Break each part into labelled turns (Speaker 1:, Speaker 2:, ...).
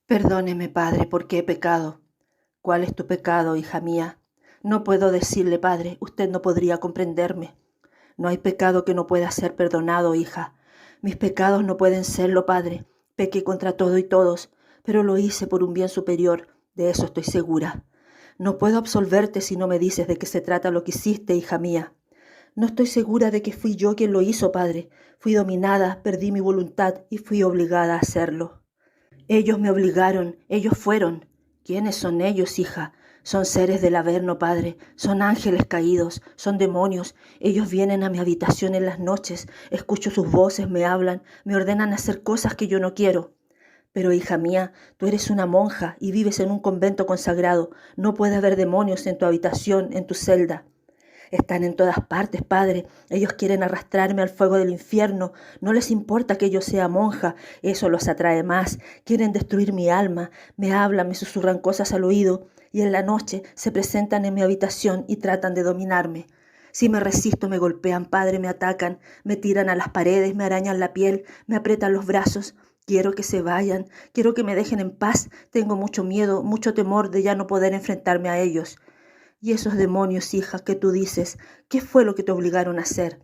Speaker 1: Perdóneme, padre, porque he pecado. ¿Cuál es tu pecado, hija mía? No puedo decirle, padre, usted no podría comprenderme. No hay pecado que no pueda ser perdonado, hija. Mis pecados no pueden serlo, padre. Pequé contra todo y todos, pero lo hice por un bien superior, de eso estoy segura. No puedo absolverte si no me dices de qué se trata lo que hiciste, hija mía. No estoy segura de que fui yo quien lo hizo, padre. Fui dominada, perdí mi voluntad y fui obligada a hacerlo. Ellos me obligaron, ellos fueron. ¿Quiénes son ellos, hija? Son seres del Averno, padre. Son ángeles caídos, son demonios. Ellos vienen a mi habitación en las noches. Escucho sus voces, me hablan, me ordenan hacer cosas que yo no quiero. Pero, hija mía, tú eres una monja y vives en un convento consagrado. No puede haber demonios en tu habitación, en tu celda. Están en todas partes, padre. Ellos quieren arrastrarme al fuego del infierno. No les importa que yo sea monja. Eso los atrae más. Quieren destruir mi alma. Me hablan, me susurran cosas al oído. Y en la noche se presentan en mi habitación y tratan de dominarme. Si me resisto, me golpean, padre, me atacan. Me tiran a las paredes, me arañan la piel, me aprietan los brazos. Quiero que se vayan. Quiero que me dejen en paz. Tengo mucho miedo, mucho temor de ya no poder enfrentarme a ellos. Y esos demonios, hija, que tú dices, ¿qué fue lo que te obligaron a hacer?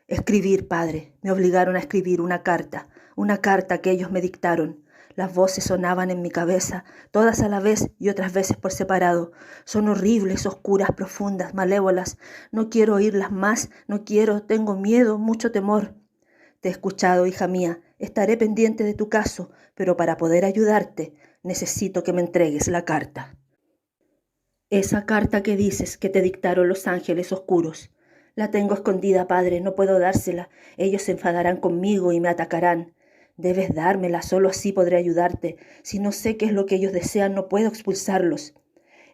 Speaker 1: Escribir, padre. Me obligaron a escribir una carta que ellos me dictaron. Las voces sonaban en mi cabeza, todas a la vez y otras veces por separado. Son horribles, oscuras, profundas, malévolas. No quiero oírlas más, no quiero, tengo miedo, mucho temor. Te he escuchado, hija mía, estaré pendiente de tu caso, pero para poder ayudarte, necesito que me entregues la carta. Esa carta que dices que te dictaron los ángeles oscuros. La tengo escondida, padre, no puedo dársela. Ellos se enfadarán conmigo y me atacarán. Debes dármela, solo así podré ayudarte. Si no sé qué es lo que ellos desean, no puedo expulsarlos.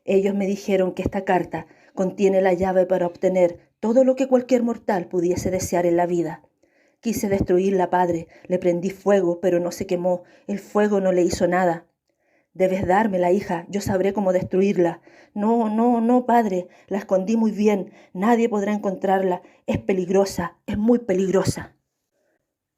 Speaker 1: Ellos me dijeron que esta carta contiene la llave para obtener todo lo que cualquier mortal pudiese desear en la vida. Quise destruirla, padre. Le prendí fuego, pero no se quemó. El fuego no le hizo nada. Debes dármela, hija, yo sabré cómo destruirla. No, no, no, padre, la escondí muy bien. Nadie podrá encontrarla. Es peligrosa, es muy peligrosa.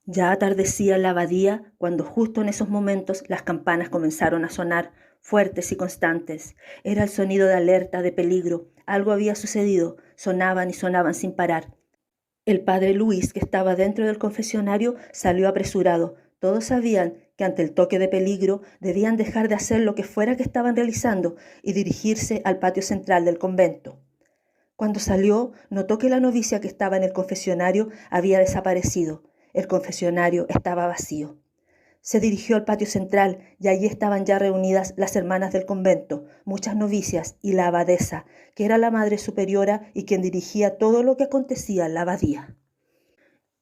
Speaker 1: Ya atardecía en la abadía cuando justo en esos momentos las campanas comenzaron a sonar, fuertes y constantes. Era el sonido de alerta, de peligro. Algo había sucedido. Sonaban y sonaban sin parar. El padre Luis, que estaba dentro del confesionario, salió apresurado. Todos sabían que ante el toque de peligro debían dejar de hacer lo que fuera que estaban realizando y dirigirse al patio central del convento. Cuando salió, notó que la novicia que estaba en el confesionario había desaparecido. El confesionario estaba vacío. Se dirigió al patio central y allí estaban ya reunidas las hermanas del convento, muchas novicias y la abadesa, que era la madre superiora y quien dirigía todo lo que acontecía en la abadía.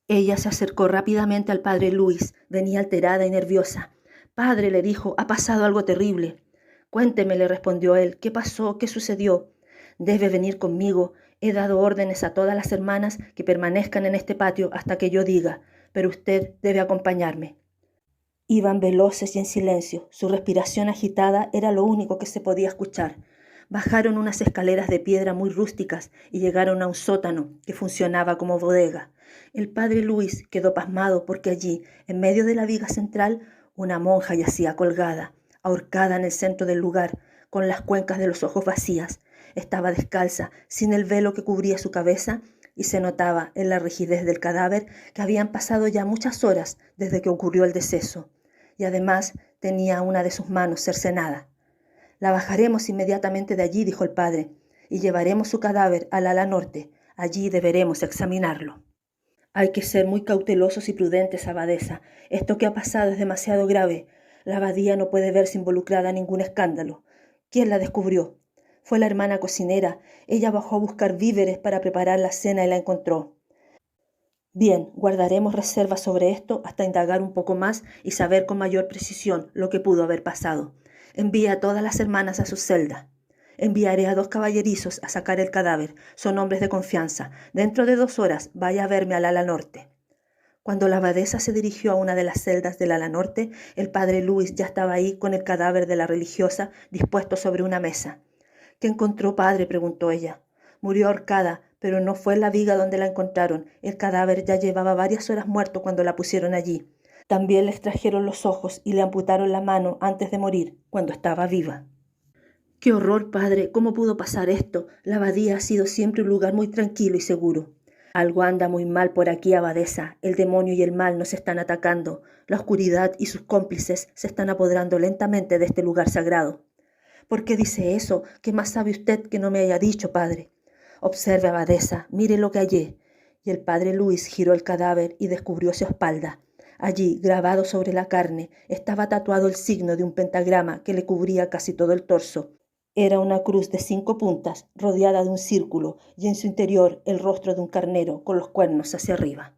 Speaker 1: Ella se acercó rápidamente al padre Luis, venía alterada y nerviosa. Padre, le dijo, ha pasado algo terrible. Cuénteme, le respondió él, ¿qué pasó? ¿Qué sucedió? Debe venir conmigo. He dado órdenes a todas las hermanas que permanezcan en este patio hasta que yo diga, pero usted debe acompañarme. Iban veloces y en silencio. Su respiración agitada era lo único que se podía escuchar. Bajaron unas escaleras de piedra muy rústicas y llegaron a un sótano que funcionaba como bodega. El padre Luis quedó pasmado porque allí, en medio de la viga central, una monja yacía colgada, ahorcada en el centro del lugar, con las cuencas de los ojos vacías. Estaba descalza, sin el velo que cubría su cabeza, y se notaba en la rigidez del cadáver que habían pasado ya muchas horas desde que ocurrió el deceso. Y además tenía una de sus manos cercenada. La bajaremos inmediatamente de allí, dijo el padre, y llevaremos su cadáver al ala norte. Allí deberemos examinarlo. Hay que ser muy cautelosos y prudentes, abadesa. Esto que ha pasado es demasiado grave. La abadía no puede verse involucrada en ningún escándalo. ¿Quién la descubrió? Fue la hermana cocinera. Ella bajó a buscar víveres para preparar la cena y la encontró. Bien, guardaremos reserva sobre esto hasta indagar un poco más y saber con mayor precisión lo que pudo haber pasado. Envía a todas las hermanas a su celda. Enviaré a 2 caballerizos a sacar el cadáver. Son hombres de confianza. Dentro de 2 horas vaya a verme al ala norte. Cuando la abadesa se dirigió a una de las celdas del ala norte, el padre Luis ya estaba ahí con el cadáver de la religiosa dispuesto sobre una mesa. ¿Qué encontró, padre?, preguntó ella. Murió ahorcada, pero no fue en la viga donde la encontraron. El cadáver ya llevaba varias horas muerto cuando la pusieron allí. También le extrajeron los ojos y le amputaron la mano antes de morir, cuando estaba viva. ¡Qué horror, padre! ¿Cómo pudo pasar esto? La abadía ha sido siempre un lugar muy tranquilo y seguro. Algo anda muy mal por aquí, abadesa. El demonio y el mal nos están atacando. La oscuridad y sus cómplices se están apoderando lentamente de este lugar sagrado. ¿Por qué dice eso? ¿Qué más sabe usted que no me haya dicho, padre? Observe, abadesa, mire lo que hallé. Y el padre Luis giró el cadáver y descubrió su espalda. Allí, grabado sobre la carne, estaba tatuado el signo de un pentagrama que le cubría casi todo el torso. Era una cruz de 5 puntas, rodeada de un círculo, y en su interior el rostro de un carnero con los cuernos hacia arriba.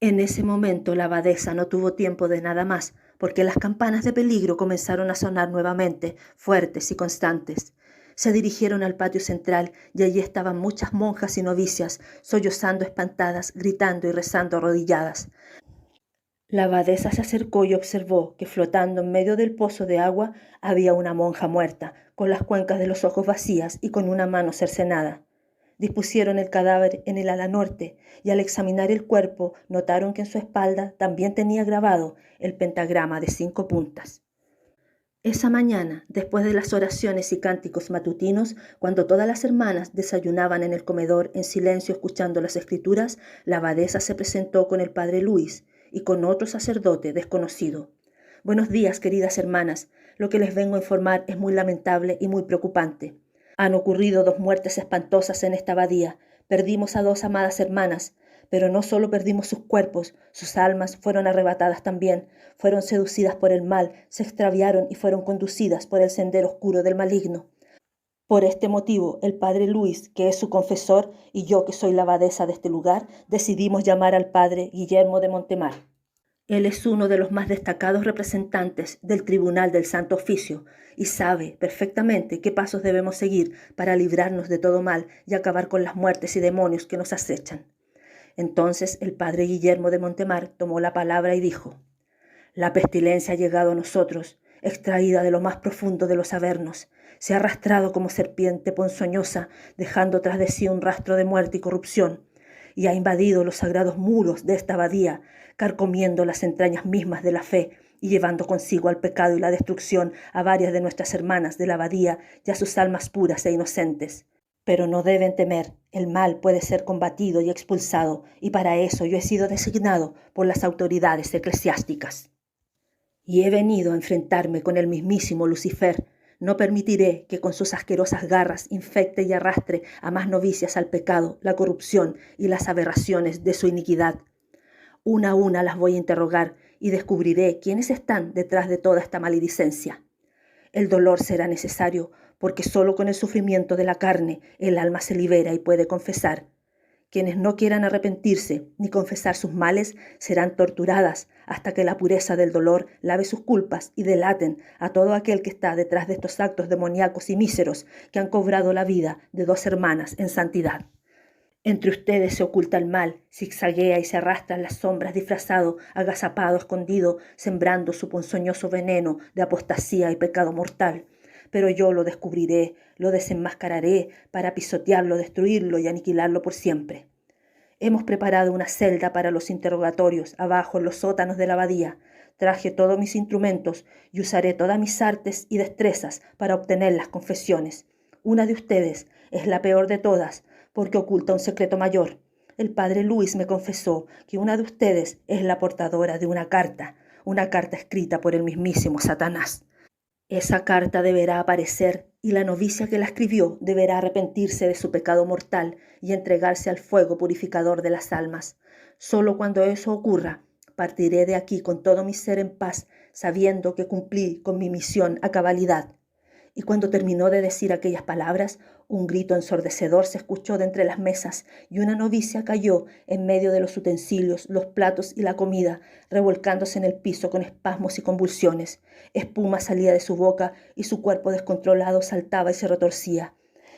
Speaker 1: En ese momento la abadesa no tuvo tiempo de nada más, porque las campanas de peligro comenzaron a sonar nuevamente, fuertes y constantes. Se dirigieron al patio central y allí estaban muchas monjas y novicias, sollozando espantadas, gritando y rezando arrodilladas. La abadesa se acercó y observó que flotando en medio del pozo de agua había una monja muerta, con las cuencas de los ojos vacías y con una mano cercenada. Dispusieron el cadáver en el ala norte y al examinar el cuerpo notaron que en su espalda también tenía grabado el pentagrama de 5 puntas. Esa mañana, después de las oraciones y cánticos matutinos, cuando todas las hermanas desayunaban en el comedor en silencio escuchando las escrituras, la abadesa se presentó con el padre Luis y con otro sacerdote desconocido. Buenos días, queridas hermanas. Lo que les vengo a informar es muy lamentable y muy preocupante. Han ocurrido 2 muertes espantosas en esta abadía. Perdimos a 2 amadas hermanas, pero no solo perdimos sus cuerpos, sus almas fueron arrebatadas también, fueron seducidas por el mal, se extraviaron y fueron conducidas por el sendero oscuro del maligno. Por este motivo, el padre Luis, que es su confesor, y yo, que soy la abadesa de este lugar, decidimos llamar al padre Guillermo de Montemar. Él es uno de los más destacados representantes del Tribunal del Santo Oficio y sabe perfectamente qué pasos debemos seguir para librarnos de todo mal y acabar con las muertes y demonios que nos acechan. Entonces el padre Guillermo de Montemar tomó la palabra y dijo: La pestilencia ha llegado a nosotros, extraída de lo más profundo de los avernos. Se ha arrastrado como serpiente ponzoñosa, dejando tras de sí un rastro de muerte y corrupción, y ha invadido los sagrados muros de esta abadía, carcomiendo las entrañas mismas de la fe y llevando consigo al pecado y la destrucción a varias de nuestras hermanas de la abadía y a sus almas puras e inocentes. Pero no deben temer, el mal puede ser combatido y expulsado, y para eso yo he sido designado por las autoridades eclesiásticas. Y he venido a enfrentarme con el mismísimo Lucifer. No permitiré que con sus asquerosas garras infecte y arrastre a más novicias al pecado, la corrupción y las aberraciones de su iniquidad. Una a una las voy a interrogar y descubriré quiénes están detrás de toda esta maledicencia. El dolor será necesario, porque solo con el sufrimiento de la carne el alma se libera y puede confesar. Quienes no quieran arrepentirse ni confesar sus males serán torturadas hasta que la pureza del dolor lave sus culpas y delaten a todo aquel que está detrás de estos actos demoníacos y míseros que han cobrado la vida de 2 hermanas en santidad. Entre ustedes se oculta el mal, zigzaguea y se arrastra en las sombras disfrazado, agazapado, escondido, sembrando su ponzoñoso veneno de apostasía y pecado mortal. Pero yo lo descubriré, lo desenmascararé para pisotearlo, destruirlo y aniquilarlo por siempre. Hemos preparado una celda para los interrogatorios abajo en los sótanos de la abadía. Traje todos mis instrumentos y usaré todas mis artes y destrezas para obtener las confesiones. Una de ustedes es la peor de todas, porque oculta un secreto mayor. El padre Luis me confesó que una de ustedes es la portadora de una carta escrita por el mismísimo Satanás. Esa carta deberá aparecer y la novicia que la escribió deberá arrepentirse de su pecado mortal y entregarse al fuego purificador de las almas. Solo cuando eso ocurra, partiré de aquí con todo mi ser en paz, sabiendo que cumplí con mi misión a cabalidad. Y cuando terminó de decir aquellas palabras, un grito ensordecedor se escuchó de entre las mesas y una novicia cayó en medio de los utensilios, los platos y la comida, revolcándose en el piso con espasmos y convulsiones. Espuma salía de su boca y su cuerpo descontrolado saltaba y se retorcía.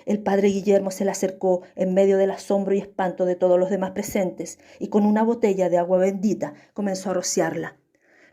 Speaker 1: El padre Guillermo se le acercó en medio del asombro y espanto de todos los demás presentes y con una botella de agua bendita comenzó a rociarla.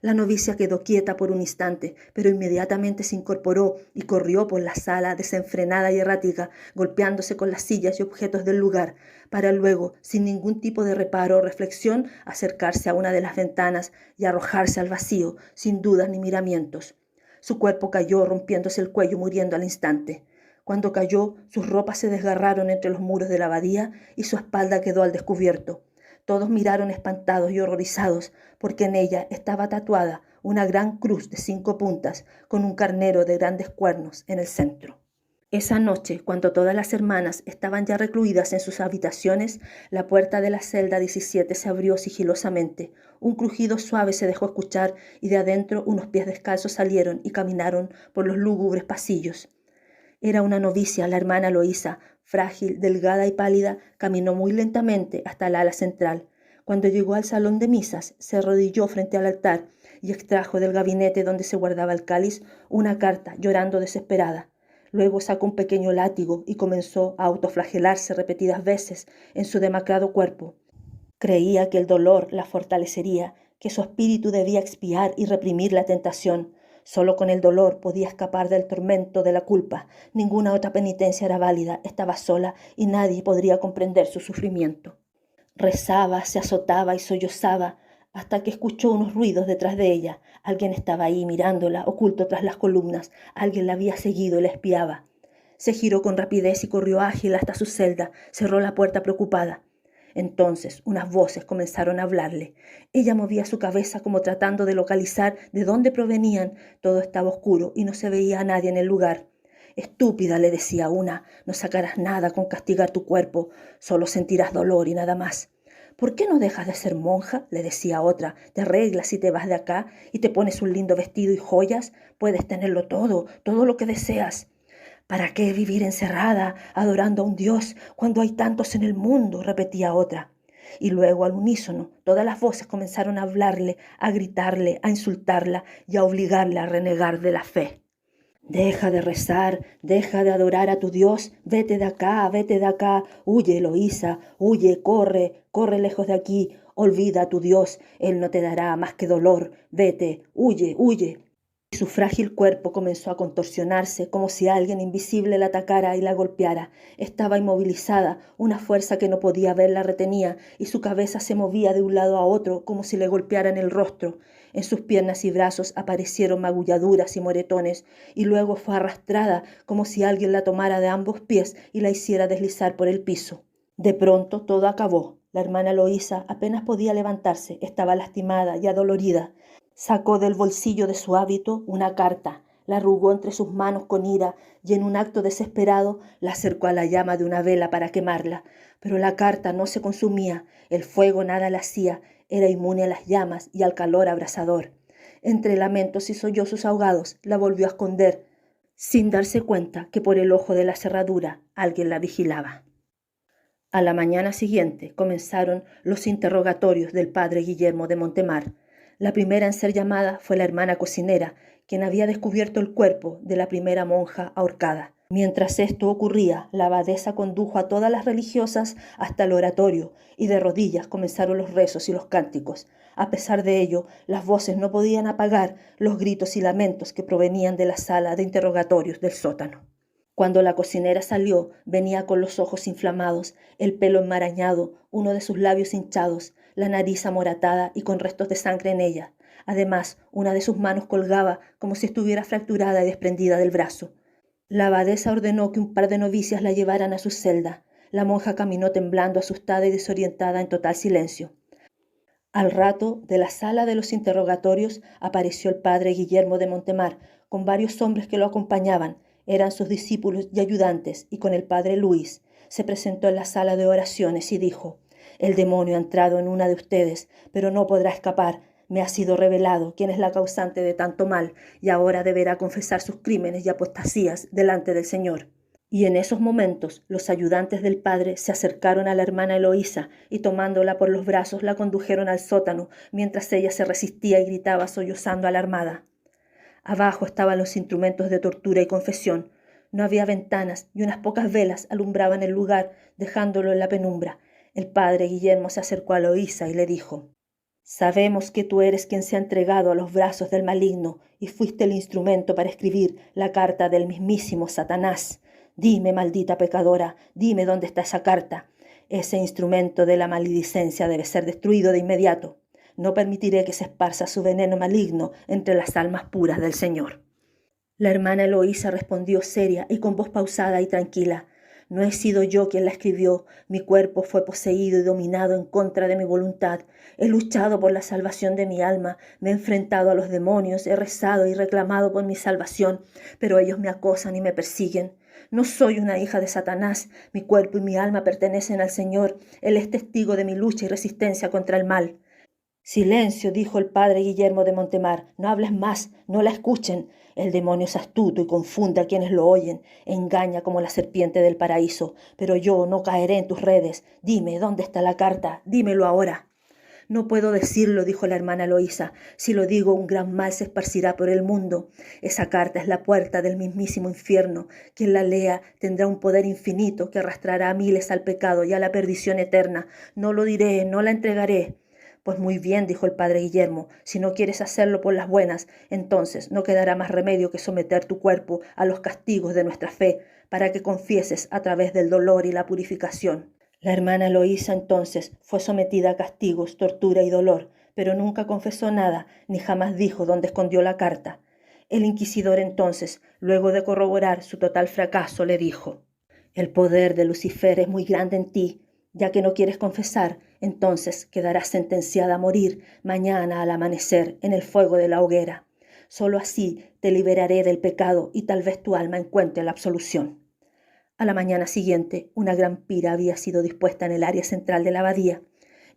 Speaker 1: La novicia quedó quieta por un instante, pero inmediatamente se incorporó y corrió por la sala desenfrenada y errática, golpeándose con las sillas y objetos del lugar, para luego, sin ningún tipo de reparo o reflexión, acercarse a una de las ventanas y arrojarse al vacío, sin dudas ni miramientos. Su cuerpo cayó, rompiéndose el cuello, muriendo al instante. Cuando cayó, sus ropas se desgarraron entre los muros de la abadía y su espalda quedó al descubierto. Todos miraron espantados y horrorizados, porque en ella estaba tatuada una gran cruz de 5 puntas con un carnero de grandes cuernos en el centro. Esa noche, cuando todas las hermanas estaban ya recluidas en sus habitaciones, la puerta de la celda 17 se abrió sigilosamente. Un crujido suave se dejó escuchar y de adentro unos pies descalzos salieron y caminaron por los lúgubres pasillos. Era una novicia, la hermana Loísa, frágil, delgada y pálida, caminó muy lentamente hasta el ala central. Cuando llegó al salón de misas, se arrodilló frente al altar y extrajo del gabinete donde se guardaba el cáliz una carta, llorando desesperada. Luego sacó un pequeño látigo y comenzó a autoflagelarse repetidas veces en su demacrado cuerpo. Creía que el dolor la fortalecería, que su espíritu debía expiar y reprimir la tentación. Solo con el dolor podía escapar del tormento de la culpa. Ninguna otra penitencia era válida, estaba sola y nadie podría comprender su sufrimiento. Rezaba, se azotaba y sollozaba hasta que escuchó unos ruidos detrás de ella. Alguien estaba ahí mirándola, oculto tras las columnas. Alguien la había seguido y la espiaba. Se giró con rapidez y corrió ágil hasta su celda. Cerró la puerta preocupada. Entonces unas voces comenzaron a hablarle. Ella movía su cabeza como tratando de localizar de dónde provenían. Todo estaba oscuro y no se veía a nadie en el lugar. Estúpida, le decía una, no sacarás nada con castigar tu cuerpo, solo sentirás dolor y nada más. ¿Por qué no dejas de ser monja?, le decía otra. Te arreglas y te vas de acá y te pones un lindo vestido y joyas. Puedes tenerlo todo, todo lo que deseas. ¿Para qué vivir encerrada, adorando a un Dios, cuando hay tantos en el mundo?, repetía otra. Y luego, al unísono, todas las voces comenzaron a hablarle, a gritarle, a insultarla y a obligarla a renegar de la fe. Deja de rezar, deja de adorar a tu Dios, vete de acá, huye, Loísa, huye, corre, corre lejos de aquí, olvida a tu Dios, Él no te dará más que dolor, vete, huye, huye. Y su frágil cuerpo comenzó a contorsionarse como si alguien invisible la atacara y la golpeara. Estaba inmovilizada, una fuerza que no podía ver la retenía y su cabeza se movía de un lado a otro como si le golpearan el rostro. En sus piernas y brazos aparecieron magulladuras y moretones y luego fue arrastrada como si alguien la tomara de ambos pies y la hiciera deslizar por el piso. De pronto todo acabó. La hermana Loísa apenas podía levantarse, estaba lastimada y adolorida. Sacó del bolsillo de su hábito una carta, la arrugó entre sus manos con ira y en un acto desesperado la acercó a la llama de una vela para quemarla. Pero la carta no se consumía, el fuego nada la hacía, era inmune a las llamas y al calor abrasador. Entre lamentos y sollozos ahogados la volvió a esconder, sin darse cuenta que por el ojo de la cerradura alguien la vigilaba. A la mañana siguiente comenzaron los interrogatorios del padre Guillermo de Montemar. La primera en ser llamada fue la hermana cocinera, quien había descubierto el cuerpo de la primera monja ahorcada. Mientras esto ocurría, la abadesa condujo a todas las religiosas hasta el oratorio y de rodillas comenzaron los rezos y los cánticos. A pesar de ello, las voces no podían apagar los gritos y lamentos que provenían de la sala de interrogatorios del sótano. Cuando la cocinera salió, venía con los ojos inflamados, el pelo enmarañado, uno de sus labios hinchados, la nariz amoratada y con restos de sangre en ella. Además, una de sus manos colgaba como si estuviera fracturada y desprendida del brazo. La abadesa ordenó que un par de novicias la llevaran a su celda. La monja caminó temblando, asustada y desorientada en total silencio. Al rato, de la sala de los interrogatorios, apareció el padre Guillermo de Montemar, con varios hombres que lo acompañaban. Eran sus discípulos y ayudantes, y con el padre Luis. Se presentó en la sala de oraciones y dijo: «El demonio ha entrado en una de ustedes, pero no podrá escapar. Me ha sido revelado quién es la causante de tanto mal, y ahora deberá confesar sus crímenes y apostasías delante del Señor». Y en esos momentos los ayudantes del padre se acercaron a la hermana Eloísa y tomándola por los brazos la condujeron al sótano, mientras ella se resistía y gritaba sollozando alarmada. Abajo estaban los instrumentos de tortura y confesión. No había ventanas y unas pocas velas alumbraban el lugar, dejándolo en la penumbra. El padre Guillermo se acercó a Eloísa y le dijo: Sabemos que tú eres quien se ha entregado a los brazos del maligno y fuiste el instrumento para escribir la carta del mismísimo Satanás. Dime, maldita pecadora, dime dónde está esa carta. Ese instrumento de la maledicencia debe ser destruido de inmediato. No permitiré que se esparza su veneno maligno entre las almas puras del Señor. La hermana Eloísa respondió seria y con voz pausada y tranquila. No he sido yo quien la escribió. Mi cuerpo fue poseído y dominado en contra de mi voluntad. He luchado por la salvación de mi alma. Me he enfrentado a los demonios. He rezado y reclamado por mi salvación. Pero ellos me acosan y me persiguen. No soy una hija de Satanás. Mi cuerpo y mi alma pertenecen al Señor. Él es testigo de mi lucha y resistencia contra el mal. Silencio, dijo el padre Guillermo de Montemar. No hables más, no la escuchen. El demonio es astuto y confunde a quienes lo oyen. Engaña como la serpiente del paraíso. Pero yo no caeré en tus redes. Dime, ¿dónde está la carta? Dímelo ahora. No puedo decirlo, dijo la hermana Eloísa. Si lo digo, un gran mal se esparcirá por el mundo. Esa carta es la puerta del mismísimo infierno. Quien la lea tendrá un poder infinito que arrastrará a miles al pecado y a la perdición eterna. No lo diré, no la entregaré. Pues muy bien, dijo el padre Guillermo, si no quieres hacerlo por las buenas, entonces no quedará más remedio que someter tu cuerpo a los castigos de nuestra fe, para que confieses a través del dolor y la purificación. La hermana Eloísa entonces fue sometida a castigos, tortura y dolor, pero nunca confesó nada, ni jamás dijo dónde escondió la carta. El inquisidor entonces, luego de corroborar su total fracaso, le dijo: el poder de Lucifer es muy grande en ti. Ya que no quieres confesar, entonces quedarás sentenciada a morir mañana al amanecer en el fuego de la hoguera. Solo así te liberaré del pecado y tal vez tu alma encuentre la absolución. A la mañana siguiente, una gran pira había sido dispuesta en el área central de la abadía.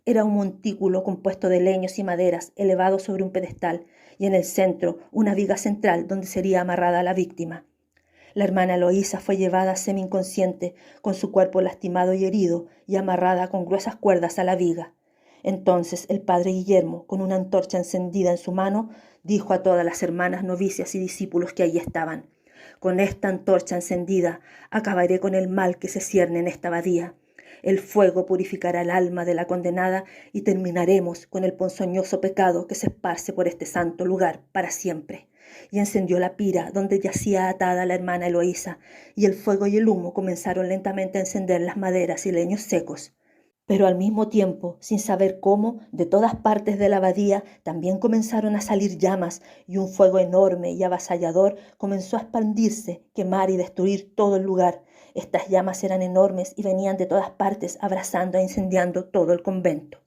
Speaker 1: Era un montículo compuesto de leños y maderas elevado sobre un pedestal y en el centro una viga central donde sería amarrada la víctima. La hermana Eloísa fue llevada semi-inconsciente, con su cuerpo lastimado y herido, y amarrada con gruesas cuerdas a la viga. Entonces el padre Guillermo, con una antorcha encendida en su mano, dijo a todas las hermanas novicias y discípulos que allí estaban: con esta antorcha encendida acabaré con el mal que se cierne en esta abadía. El fuego purificará el alma de la condenada y terminaremos con el ponzoñoso pecado que se esparce por este santo lugar para siempre. Y encendió la pira donde yacía atada la hermana Eloísa, y el fuego y el humo comenzaron lentamente a encender las maderas y leños secos. Pero al mismo tiempo, sin saber cómo, de todas partes de la abadía también comenzaron a salir llamas, y un fuego enorme y avasallador comenzó a expandirse, quemar y destruir todo el lugar. Estas llamas eran enormes y venían de todas partes, abrasando e incendiando todo el convento.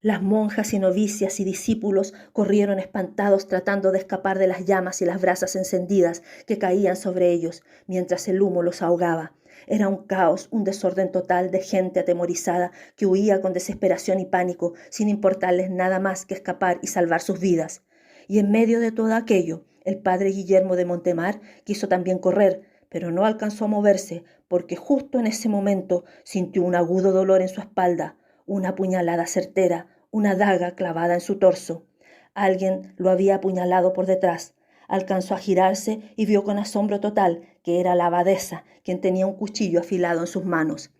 Speaker 1: Las monjas y novicias y discípulos corrieron espantados tratando de escapar de las llamas y las brasas encendidas que caían sobre ellos, mientras el humo los ahogaba. Era un caos, un desorden total de gente atemorizada que huía con desesperación y pánico, sin importarles nada más que escapar y salvar sus vidas. Y en medio de todo aquello, el padre Guillermo de Montemar quiso también correr, pero no alcanzó a moverse, porque justo en ese momento sintió un agudo dolor en su espalda, una puñalada certera, una daga clavada en su torso. Alguien lo había apuñalado por detrás. Alcanzó a girarse y vio con asombro total que era la abadesa, quien tenía un cuchillo afilado en sus manos.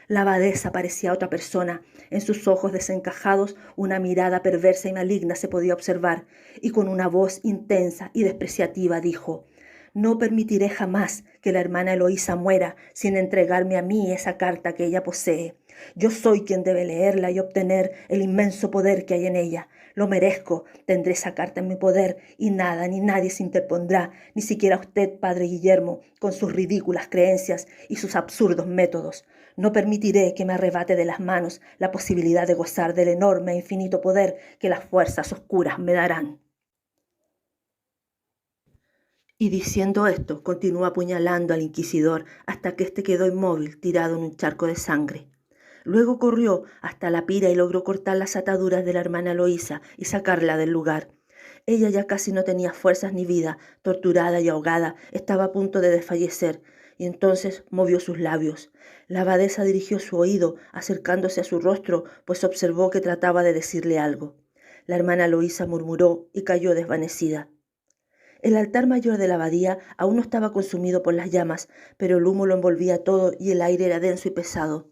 Speaker 1: La abadesa parecía otra persona. En sus ojos desencajados una mirada perversa y maligna se podía observar, y con una voz intensa y despreciativa dijo: no permitiré jamás que la hermana Eloísa muera sin entregarme a mí esa carta que ella posee. Yo soy quien debe leerla y obtener el inmenso poder que hay en ella. Lo merezco, tendré esa carta en mi poder y nada ni nadie se interpondrá, ni siquiera usted, padre Guillermo, con sus ridículas creencias y sus absurdos métodos. No permitiré que me arrebate de las manos la posibilidad de gozar del enorme e infinito poder que las fuerzas oscuras me darán. Y diciendo esto, continuó apuñalando al inquisidor hasta que éste quedó inmóvil, tirado en un charco de sangre. Luego corrió hasta la pira y logró cortar las ataduras de la hermana Eloísa y sacarla del lugar. Ella ya casi no tenía fuerzas ni vida, torturada y ahogada, estaba a punto de desfallecer, y entonces movió sus labios. La abadesa dirigió su oído, acercándose a su rostro, pues observó que trataba de decirle algo. La hermana Eloísa murmuró y cayó desvanecida. El altar mayor de la abadía aún no estaba consumido por las llamas, pero el humo lo envolvía todo y el aire era denso y pesado.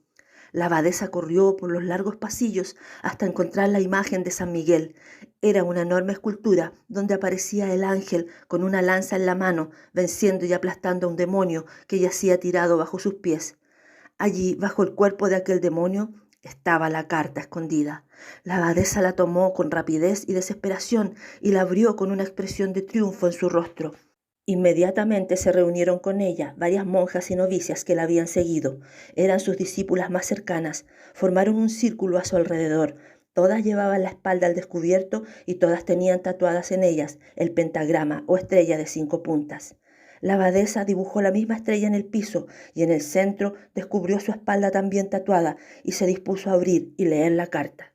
Speaker 1: La abadesa corrió por los largos pasillos hasta encontrar la imagen de San Miguel. Era una enorme escultura donde aparecía el ángel con una lanza en la mano, venciendo y aplastando a un demonio que yacía tirado bajo sus pies. Allí, bajo el cuerpo de aquel demonio, estaba la carta escondida. La abadesa la tomó con rapidez y desesperación y la abrió con una expresión de triunfo en su rostro. Inmediatamente se reunieron con ella varias monjas y novicias que la habían seguido. Eran sus discípulas más cercanas. Formaron un círculo a su alrededor. Todas llevaban la espalda al descubierto y todas tenían tatuadas en ellas el pentagrama o estrella de 5 puntas. La abadesa dibujó la misma estrella en el piso y en el centro descubrió su espalda también tatuada y se dispuso a abrir y leer la carta.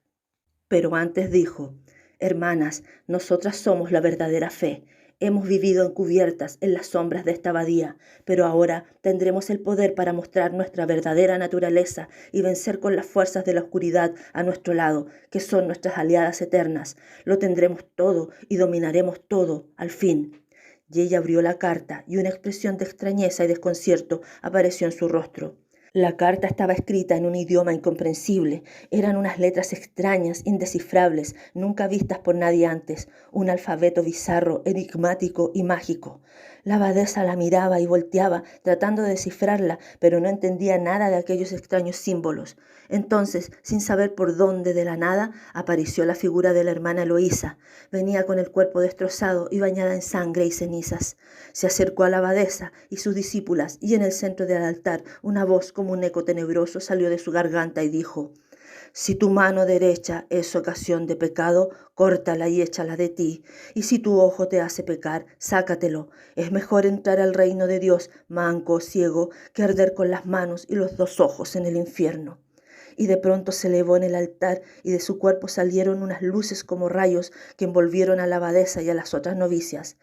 Speaker 1: Pero antes dijo: hermanas, nosotras somos la verdadera fe. Hemos vivido encubiertas en las sombras de esta abadía, pero ahora tendremos el poder para mostrar nuestra verdadera naturaleza y vencer con las fuerzas de la oscuridad a nuestro lado, que son nuestras aliadas eternas. Lo tendremos todo y dominaremos todo, al fin. Y ella abrió la carta y una expresión de extrañeza y desconcierto apareció en su rostro. La carta estaba escrita en un idioma incomprensible. Eran unas letras extrañas, indescifrables, nunca vistas por nadie antes, un alfabeto bizarro, enigmático y mágico. La abadesa la miraba y volteaba, tratando de descifrarla, pero no entendía nada de aquellos extraños símbolos. Entonces, sin saber por dónde de la nada, apareció la figura de la hermana Eloísa. Venía con el cuerpo destrozado y bañada en sangre y cenizas. Se acercó a la abadesa y sus discípulas, y en el centro del altar una voz como un eco tenebroso salió de su garganta y dijo: si tu mano derecha es ocasión de pecado, córtala y échala de ti. Y si tu ojo te hace pecar, sácatelo. Es mejor entrar al reino de Dios manco o ciego que arder con las manos y los 2 ojos en el infierno. Y de pronto se elevó en el altar y de su cuerpo salieron unas luces como rayos que envolvieron a la abadesa y a las otras novicias.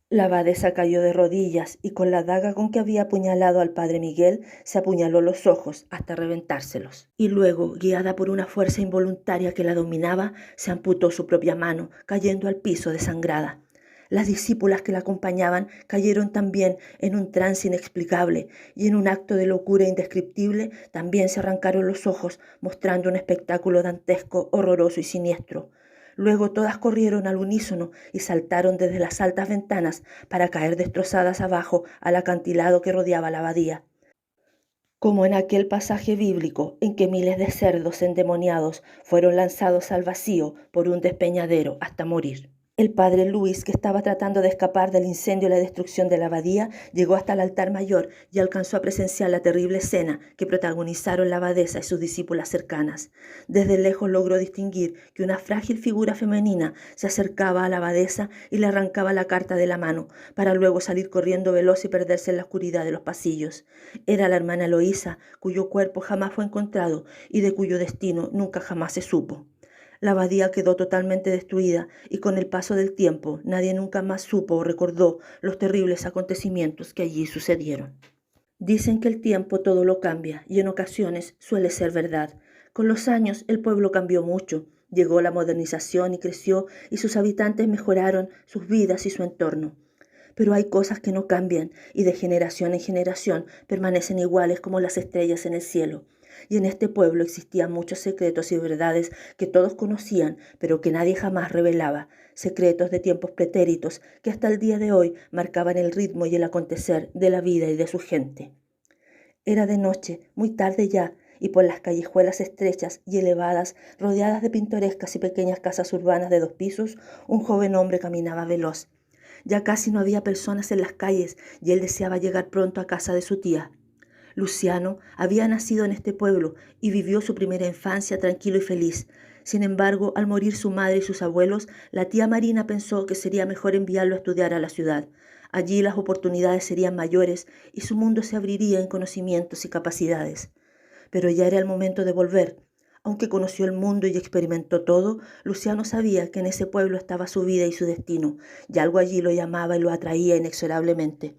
Speaker 1: La abadesa cayó de rodillas y con la daga con que había apuñalado al padre Miguel se apuñaló los ojos hasta reventárselos. Y luego, guiada por una fuerza involuntaria que la dominaba, se amputó su propia mano, cayendo al piso desangrada. Las discípulas que la acompañaban cayeron también en un trance inexplicable y en un acto de locura indescriptible también se arrancaron los ojos, mostrando un espectáculo dantesco, horroroso y siniestro. Luego todas corrieron al unísono y saltaron desde las altas ventanas para caer destrozadas abajo al acantilado que rodeaba la abadía. Como en aquel pasaje bíblico en que miles de cerdos endemoniados fueron lanzados al vacío por un despeñadero hasta morir. El padre Luis, que estaba tratando de escapar del incendio y la destrucción de la abadía, llegó hasta el altar mayor y alcanzó a presenciar la terrible escena que protagonizaron la abadesa y sus discípulas cercanas. Desde lejos logró distinguir que una frágil figura femenina se acercaba a la abadesa y le arrancaba la carta de la mano, para luego salir corriendo veloz y perderse en la oscuridad de los pasillos. Era la hermana Eloísa, cuyo cuerpo jamás fue encontrado y de cuyo destino nunca jamás se supo. La abadía quedó totalmente destruida y con el paso del tiempo nadie nunca más supo o recordó los terribles acontecimientos que allí sucedieron. Dicen que el tiempo todo lo cambia y en ocasiones suele ser verdad. Con los años el pueblo cambió mucho, llegó la modernización y creció y sus habitantes mejoraron sus vidas y su entorno. Pero hay cosas que no cambian y de generación en generación permanecen iguales como las estrellas en el cielo. Y en este pueblo existían muchos secretos y verdades que todos conocían, pero que nadie jamás revelaba, secretos de tiempos pretéritos que hasta el día de hoy marcaban el ritmo y el acontecer de la vida y de su gente. Era de noche, muy tarde ya, y por las callejuelas estrechas y elevadas, rodeadas de pintorescas y pequeñas casas urbanas de 2 pisos, un joven hombre caminaba veloz. Ya casi no había personas en las calles y él deseaba llegar pronto a casa de su tía. Luciano había nacido en este pueblo y vivió su primera infancia tranquilo y feliz. Sin embargo, al morir su madre y sus abuelos, la tía Marina pensó que sería mejor enviarlo a estudiar a la ciudad. Allí las oportunidades serían mayores y su mundo se abriría en conocimientos y capacidades. Pero ya era el momento de volver. Aunque conoció el mundo y experimentó todo, Luciano sabía que en ese pueblo estaba su vida y su destino, y algo allí lo llamaba y lo atraía inexorablemente.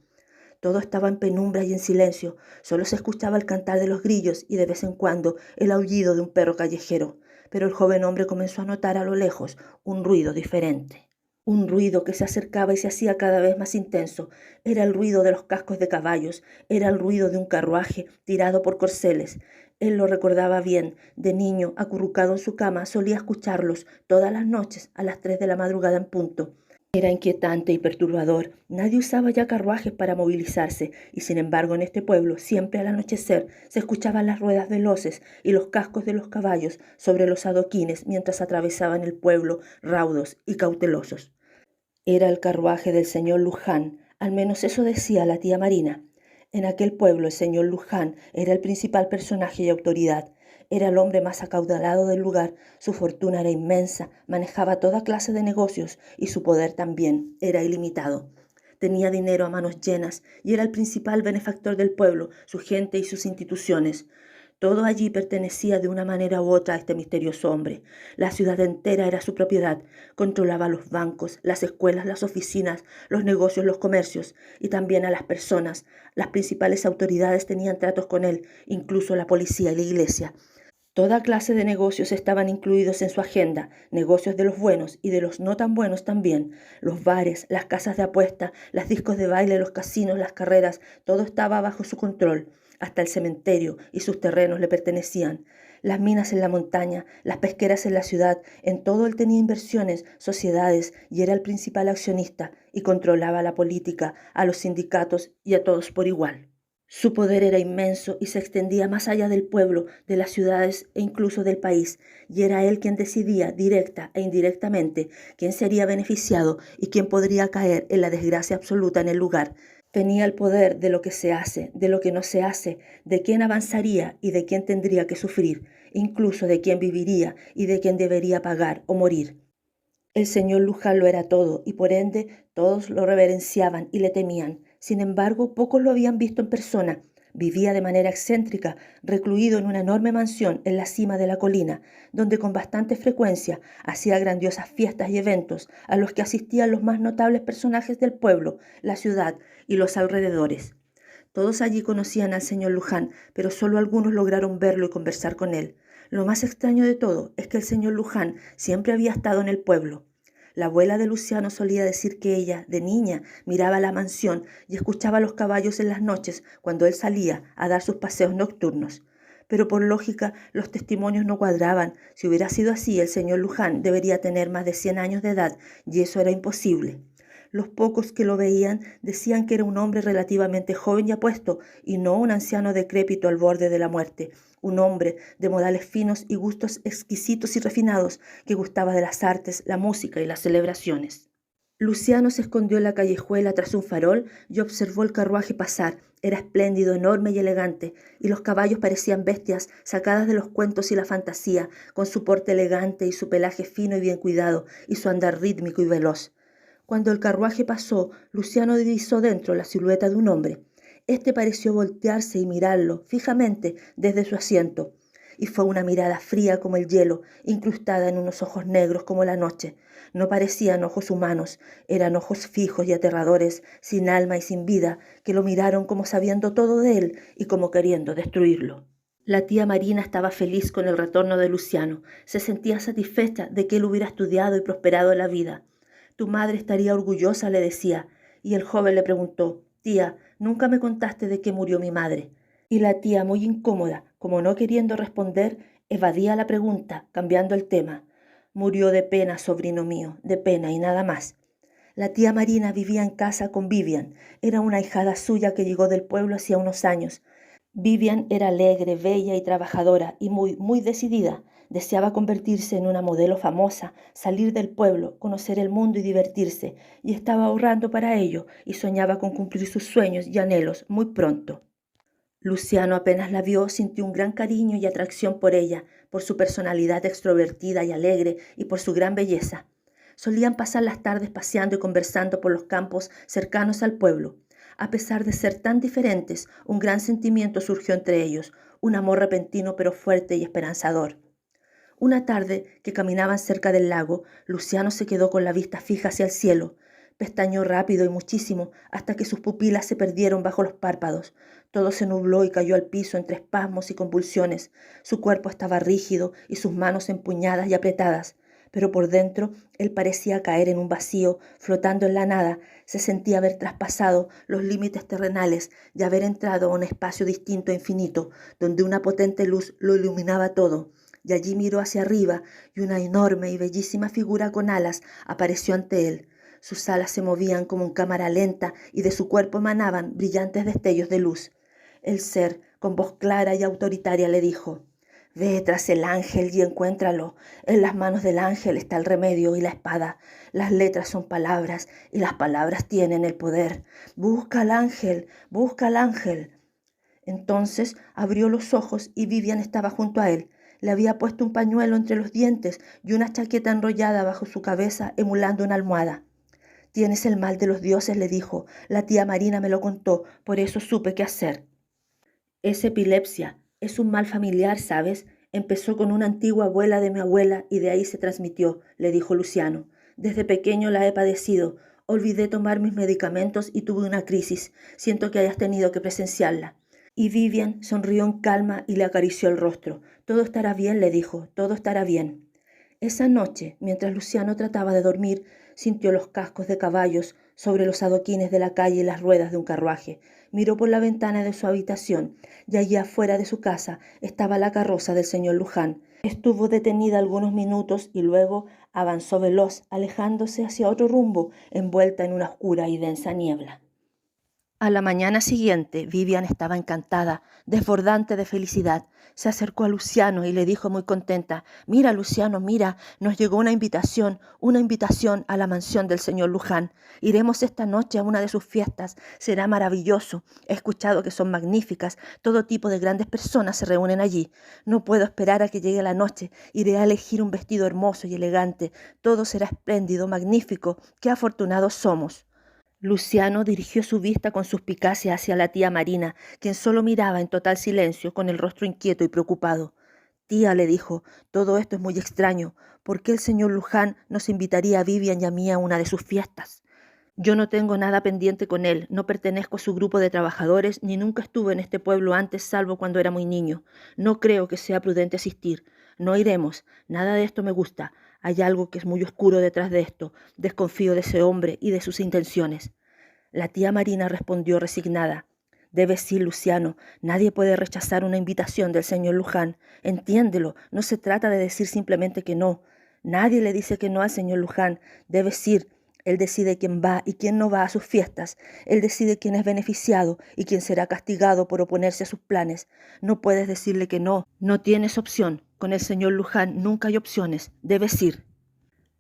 Speaker 1: Todo estaba en penumbra y en silencio, solo se escuchaba el cantar de los grillos y de vez en cuando el aullido de un perro callejero, pero el joven hombre comenzó a notar a lo lejos un ruido diferente. Un ruido que se acercaba y se hacía cada vez más intenso. Era el ruido de los cascos de caballos, era el ruido de un carruaje tirado por corceles. Él lo recordaba bien. De niño, acurrucado en su cama, solía escucharlos todas las noches a las 3 de la madrugada en punto. Era inquietante y perturbador. Nadie usaba ya carruajes para movilizarse, y sin embargo en este pueblo, siempre al anochecer, se escuchaban las ruedas veloces y los cascos de los caballos sobre los adoquines mientras atravesaban el pueblo, raudos y cautelosos. Era el carruaje del señor Luján, al menos eso decía la tía Marina. En aquel pueblo el señor Luján era el principal personaje y autoridad. Era el hombre más acaudalado del lugar, su fortuna era inmensa, manejaba toda clase de negocios y su poder también era ilimitado. Tenía dinero a manos llenas y era el principal benefactor del pueblo, su gente y sus instituciones. Todo allí pertenecía de una manera u otra a este misterioso hombre. La ciudad entera era su propiedad. Controlaba los bancos, las escuelas, las oficinas, los negocios, los comercios y también a las personas. Las principales autoridades tenían tratos con él, incluso la policía y la iglesia. Toda clase de negocios estaban incluidos en su agenda, negocios de los buenos y de los no tan buenos también. Los bares, las casas de apuesta, los discos de baile, los casinos, las carreras, todo estaba bajo su control. Hasta el cementerio y sus terrenos le pertenecían. Las minas en la montaña, las pesqueras en la ciudad, en todo él tenía inversiones, sociedades y era el principal accionista y controlaba la política, a los sindicatos y a todos por igual. Su poder era inmenso y se extendía más allá del pueblo, de las ciudades e incluso del país, y era él quien decidía, directa e indirectamente, quién sería beneficiado y quién podría caer en la desgracia absoluta en el lugar. Tenía el poder de lo que se hace, de lo que no se hace, de quién avanzaría y de quién tendría que sufrir, incluso de quién viviría y de quién debería pagar o morir. El señor Luján lo era todo y por ende todos lo reverenciaban y le temían. Sin embargo, pocos lo habían visto en persona. Vivía de manera excéntrica, recluido en una enorme mansión en la cima de la colina, donde con bastante frecuencia hacía grandiosas fiestas y eventos a los que asistían los más notables personajes del pueblo, la ciudad y los alrededores. Todos allí conocían al señor Luján, pero solo algunos lograron verlo y conversar con él. Lo más extraño de todo es que el señor Luján siempre había estado en el pueblo. La abuela de Luciano solía decir que ella, de niña, miraba la mansión y escuchaba los caballos en las noches cuando él salía a dar sus paseos nocturnos. Pero por lógica los testimonios no cuadraban. Si hubiera sido así, el señor Luján debería tener más de 100 años de edad y eso era imposible. Los pocos que lo veían decían que era un hombre relativamente joven y apuesto, y no un anciano decrépito al borde de la muerte, un hombre de modales finos y gustos exquisitos y refinados, que gustaba de las artes, la música y las celebraciones. Luciano se escondió en la callejuela tras un farol y observó el carruaje pasar. Era espléndido, enorme y elegante, y los caballos parecían bestias sacadas de los cuentos y la fantasía, con su porte elegante y su pelaje fino y bien cuidado, y su andar rítmico y veloz. Cuando el carruaje pasó, Luciano divisó dentro la silueta de un hombre. Este pareció voltearse y mirarlo fijamente desde su asiento, y fue una mirada fría como el hielo, incrustada en unos ojos negros como la noche. No parecían ojos humanos, eran ojos fijos y aterradores, sin alma y sin vida, que lo miraron como sabiendo todo de él y como queriendo destruirlo. La tía Marina estaba feliz con el retorno de Luciano, se sentía satisfecha de que él hubiera estudiado y prosperado en la vida. Tu madre estaría orgullosa, le decía, y el joven le preguntó, tía, nunca me contaste de qué murió mi madre. Y la tía, muy incómoda, como no queriendo responder, evadía la pregunta, cambiando el tema. Murió de pena, sobrino mío, de pena y nada más. La tía Marina vivía en casa con Vivian, era una ahijada suya que llegó del pueblo hacía unos años. Vivian era alegre, bella y trabajadora y muy decidida. Deseaba convertirse en una modelo famosa, salir del pueblo, conocer el mundo y divertirse, y estaba ahorrando para ello y soñaba con cumplir sus sueños y anhelos muy pronto. Luciano apenas la vio, sintió un gran cariño y atracción por ella, por su personalidad extrovertida y alegre y por su gran belleza. Solían pasar las tardes paseando y conversando por los campos cercanos al pueblo. A pesar de ser tan diferentes, un gran sentimiento surgió entre ellos, un amor repentino pero fuerte y esperanzador. Una tarde que caminaban cerca del lago, Luciano se quedó con la vista fija hacia el cielo. Pestañeó rápido y muchísimo hasta que sus pupilas se perdieron bajo los párpados. Todo se nubló y cayó al piso entre espasmos y convulsiones. Su cuerpo estaba rígido y sus manos empuñadas y apretadas. pero por dentro él parecía caer en un vacío, flotando en la nada. Se sentía haber traspasado los límites terrenales y haber entrado a un espacio distinto e infinito, donde una potente luz lo iluminaba todo. Y allí miró hacia arriba y una enorme y bellísima figura con alas apareció ante él. Sus alas se movían como en cámara lenta y de su cuerpo emanaban brillantes destellos de luz. El ser, con voz clara y autoritaria, le dijo: «Ve tras el ángel y encuéntralo. En las manos del ángel está el remedio y la espada. Las letras son palabras y las palabras tienen el poder. Busca al ángel, busca al ángel». Entonces abrió los ojos y Vivian estaba junto a él. Le había puesto un pañuelo entre los dientes y una chaqueta enrollada bajo su cabeza, emulando una almohada. «Tienes el mal de los dioses», le dijo. «La tía Marina me lo contó, por eso supe qué hacer». «Es epilepsia, es un mal familiar, ¿sabes? Empezó con una antigua abuela de mi abuela y de ahí se transmitió», le dijo Luciano. «Desde pequeño la he padecido. Olvidé tomar mis medicamentos y tuve una crisis. Siento que hayas tenido que presenciarla». Y Vivian sonrió en calma y le acarició el rostro. «Todo estará bien», le dijo, «todo estará bien». Esa noche, mientras Luciano trataba de dormir, sintió los cascos de caballos sobre los adoquines de la calle y las ruedas de un carruaje. Miró por la ventana de su habitación y allí afuera de su casa estaba la carroza del señor Luján. Estuvo detenida algunos minutos y luego avanzó veloz, alejándose hacia otro rumbo, envuelta en una oscura y densa niebla. A la mañana siguiente, Vivian estaba encantada, desbordante de felicidad. Se acercó a Luciano y le dijo muy contenta: «Mira, Luciano, mira, nos llegó una invitación a la mansión del señor Luján. Iremos esta noche a una de sus fiestas. Será maravilloso. He escuchado que son magníficas. Todo tipo de grandes personas se reúnen allí. No puedo esperar a que llegue la noche. Iré a elegir un vestido hermoso y elegante. Todo será espléndido, magnífico. ¡Qué afortunados somos!». Luciano dirigió su vista con suspicacia hacia la tía Marina, quien solo miraba en total silencio, con el rostro inquieto y preocupado. «Tía», le dijo, «todo esto es muy extraño. ¿Por qué el señor Luján nos invitaría a Vivian y a mí a una de sus fiestas? Yo no tengo nada pendiente con él, no pertenezco a su grupo de trabajadores, ni nunca estuve en este pueblo antes, salvo cuando era muy niño. No creo que sea prudente asistir. No iremos. Nada de esto me gusta. Hay algo que es muy oscuro detrás de esto. Desconfío de ese hombre y de sus intenciones». La tía Marina respondió resignada: «Debes ir, Luciano. Nadie puede rechazar una invitación del señor Luján. Entiéndelo, no se trata de decir simplemente que no. Nadie le dice que no al señor Luján. Debes ir. Él decide quién va y quién no va a sus fiestas. Él decide quién es beneficiado y quién será castigado por oponerse a sus planes. No puedes decirle que no. No tienes opción. Con el señor Luján nunca hay opciones. Debes ir».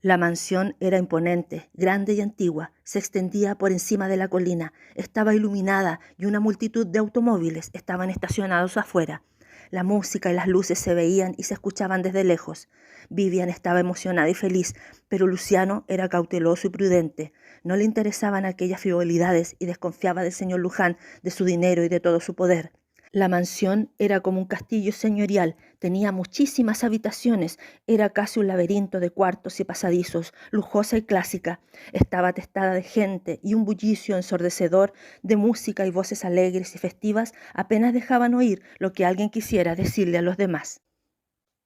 Speaker 1: La mansión era imponente, grande y antigua. Se extendía por encima de la colina. Estaba iluminada y una multitud de automóviles estaban estacionados afuera. La música y las luces se veían y se escuchaban desde lejos. Vivian estaba emocionada y feliz, pero Luciano era cauteloso y prudente. No le interesaban aquellas frivolidades y desconfiaba del señor Luján, de su dinero y de todo su poder. La mansión era como un castillo señorial, tenía muchísimas habitaciones, era casi un laberinto de cuartos y pasadizos, lujosa y clásica. Estaba atestada de gente y un bullicio ensordecedor de música y voces alegres y festivas apenas dejaban oír lo que alguien quisiera decirle a los demás.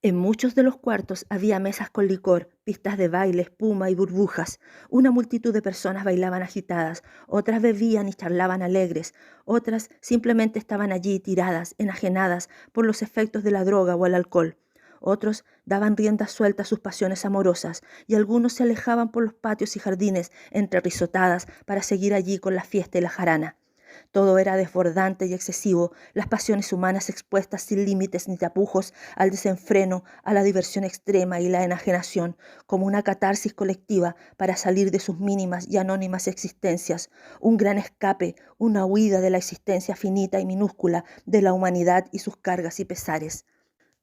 Speaker 1: En muchos de los cuartos había mesas con licor, pistas de baile, espuma y burbujas. Una multitud de personas bailaban agitadas, otras bebían y charlaban alegres, otras simplemente estaban allí tiradas, enajenadas por los efectos de la droga o el alcohol. Otros daban rienda suelta a sus pasiones amorosas y algunos se alejaban por los patios y jardines entre risotadas para seguir allí con la fiesta y la jarana. Todo era desbordante y excesivo, las pasiones humanas expuestas sin límites ni tapujos al desenfreno, a la diversión extrema y la enajenación, como una catarsis colectiva para salir de sus mínimas y anónimas existencias, un gran escape, una huida de la existencia finita y minúscula de la humanidad y sus cargas y pesares.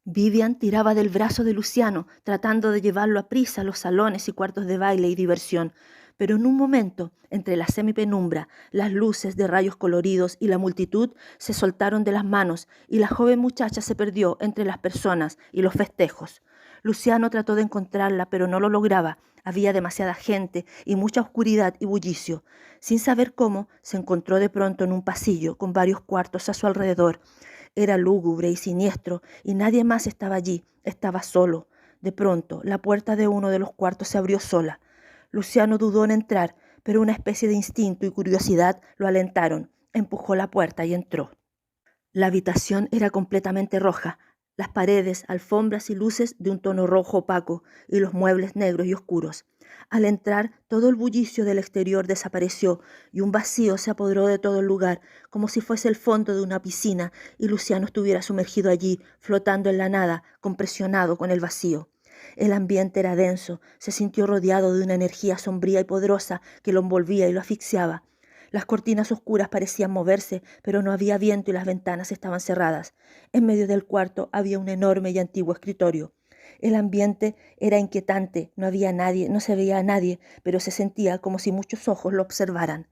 Speaker 1: Vivian tiraba del brazo de Luciano, tratando de llevarlo a prisa a los salones y cuartos de baile y diversión, pero en un momento, entre la semipenumbra, las luces de rayos coloridos y la multitud se soltaron de las manos y la joven muchacha se perdió entre las personas y los festejos. Luciano trató de encontrarla, pero no lo lograba. Había demasiada gente y mucha oscuridad y bullicio. Sin saber cómo, se encontró de pronto en un pasillo con varios cuartos a su alrededor. Era lúgubre y siniestro y nadie más estaba allí. Estaba solo. De pronto, la puerta de uno de los cuartos se abrió sola. Luciano dudó en entrar, pero una especie de instinto y curiosidad lo alentaron. Empujó la puerta y entró. La habitación era completamente roja. Las paredes, alfombras y luces de un tono rojo opaco y los muebles negros y oscuros. Al entrar, todo el bullicio del exterior desapareció y un vacío se apoderó de todo el lugar, como si fuese el fondo de una piscina y Luciano estuviera sumergido allí, flotando en la nada, compresionado con el vacío. El ambiente era denso, se sintió rodeado de una energía sombría y poderosa que lo envolvía y lo asfixiaba. Las cortinas oscuras parecían moverse, pero no había viento y las ventanas estaban cerradas. En medio del cuarto había un enorme y antiguo escritorio. El ambiente era inquietante, no había nadie, no se veía a nadie, pero se sentía como si muchos ojos lo observaran.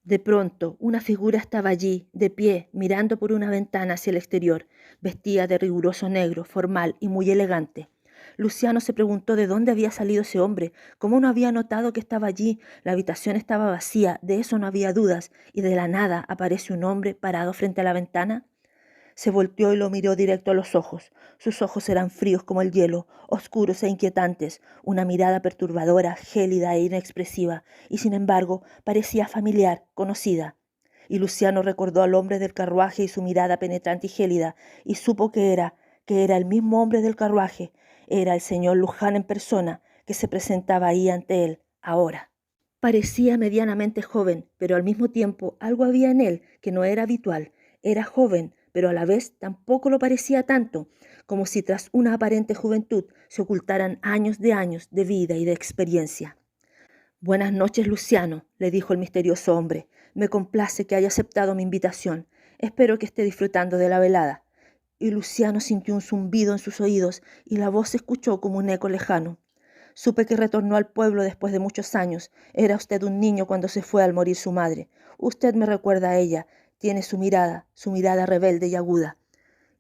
Speaker 1: De pronto, una figura estaba allí, de pie, mirando por una ventana hacia el exterior, vestida de riguroso negro, formal y muy elegante. Luciano se preguntó de dónde había salido ese hombre, cómo no había notado que estaba allí. La habitación estaba vacía, de eso no había dudas, y de la nada aparece un hombre parado frente a la ventana. Se volteó y lo miró directo a los ojos. Sus ojos eran fríos como el hielo, oscuros e inquietantes, una mirada perturbadora, gélida e inexpresiva, y sin embargo parecía familiar, conocida. Y Luciano recordó al hombre del carruaje y su mirada penetrante y gélida, y supo que era el mismo hombre del carruaje, era el señor Luján en persona, que se presentaba ahí ante él, ahora. Parecía medianamente joven, pero al mismo tiempo algo había en él que no era habitual. Era joven, pero a la vez tampoco lo parecía tanto, como si tras una aparente juventud se ocultaran años de vida y de experiencia. Buenas noches, Luciano, le dijo el misterioso hombre. Me complace que haya aceptado mi invitación. Espero que esté disfrutando de la velada. Y Luciano sintió un zumbido en sus oídos y la voz se escuchó como un eco lejano. Supe que retornó al pueblo después de muchos años. Era usted un niño cuando se fue al morir su madre. Usted me recuerda a ella. Tiene su mirada rebelde y aguda.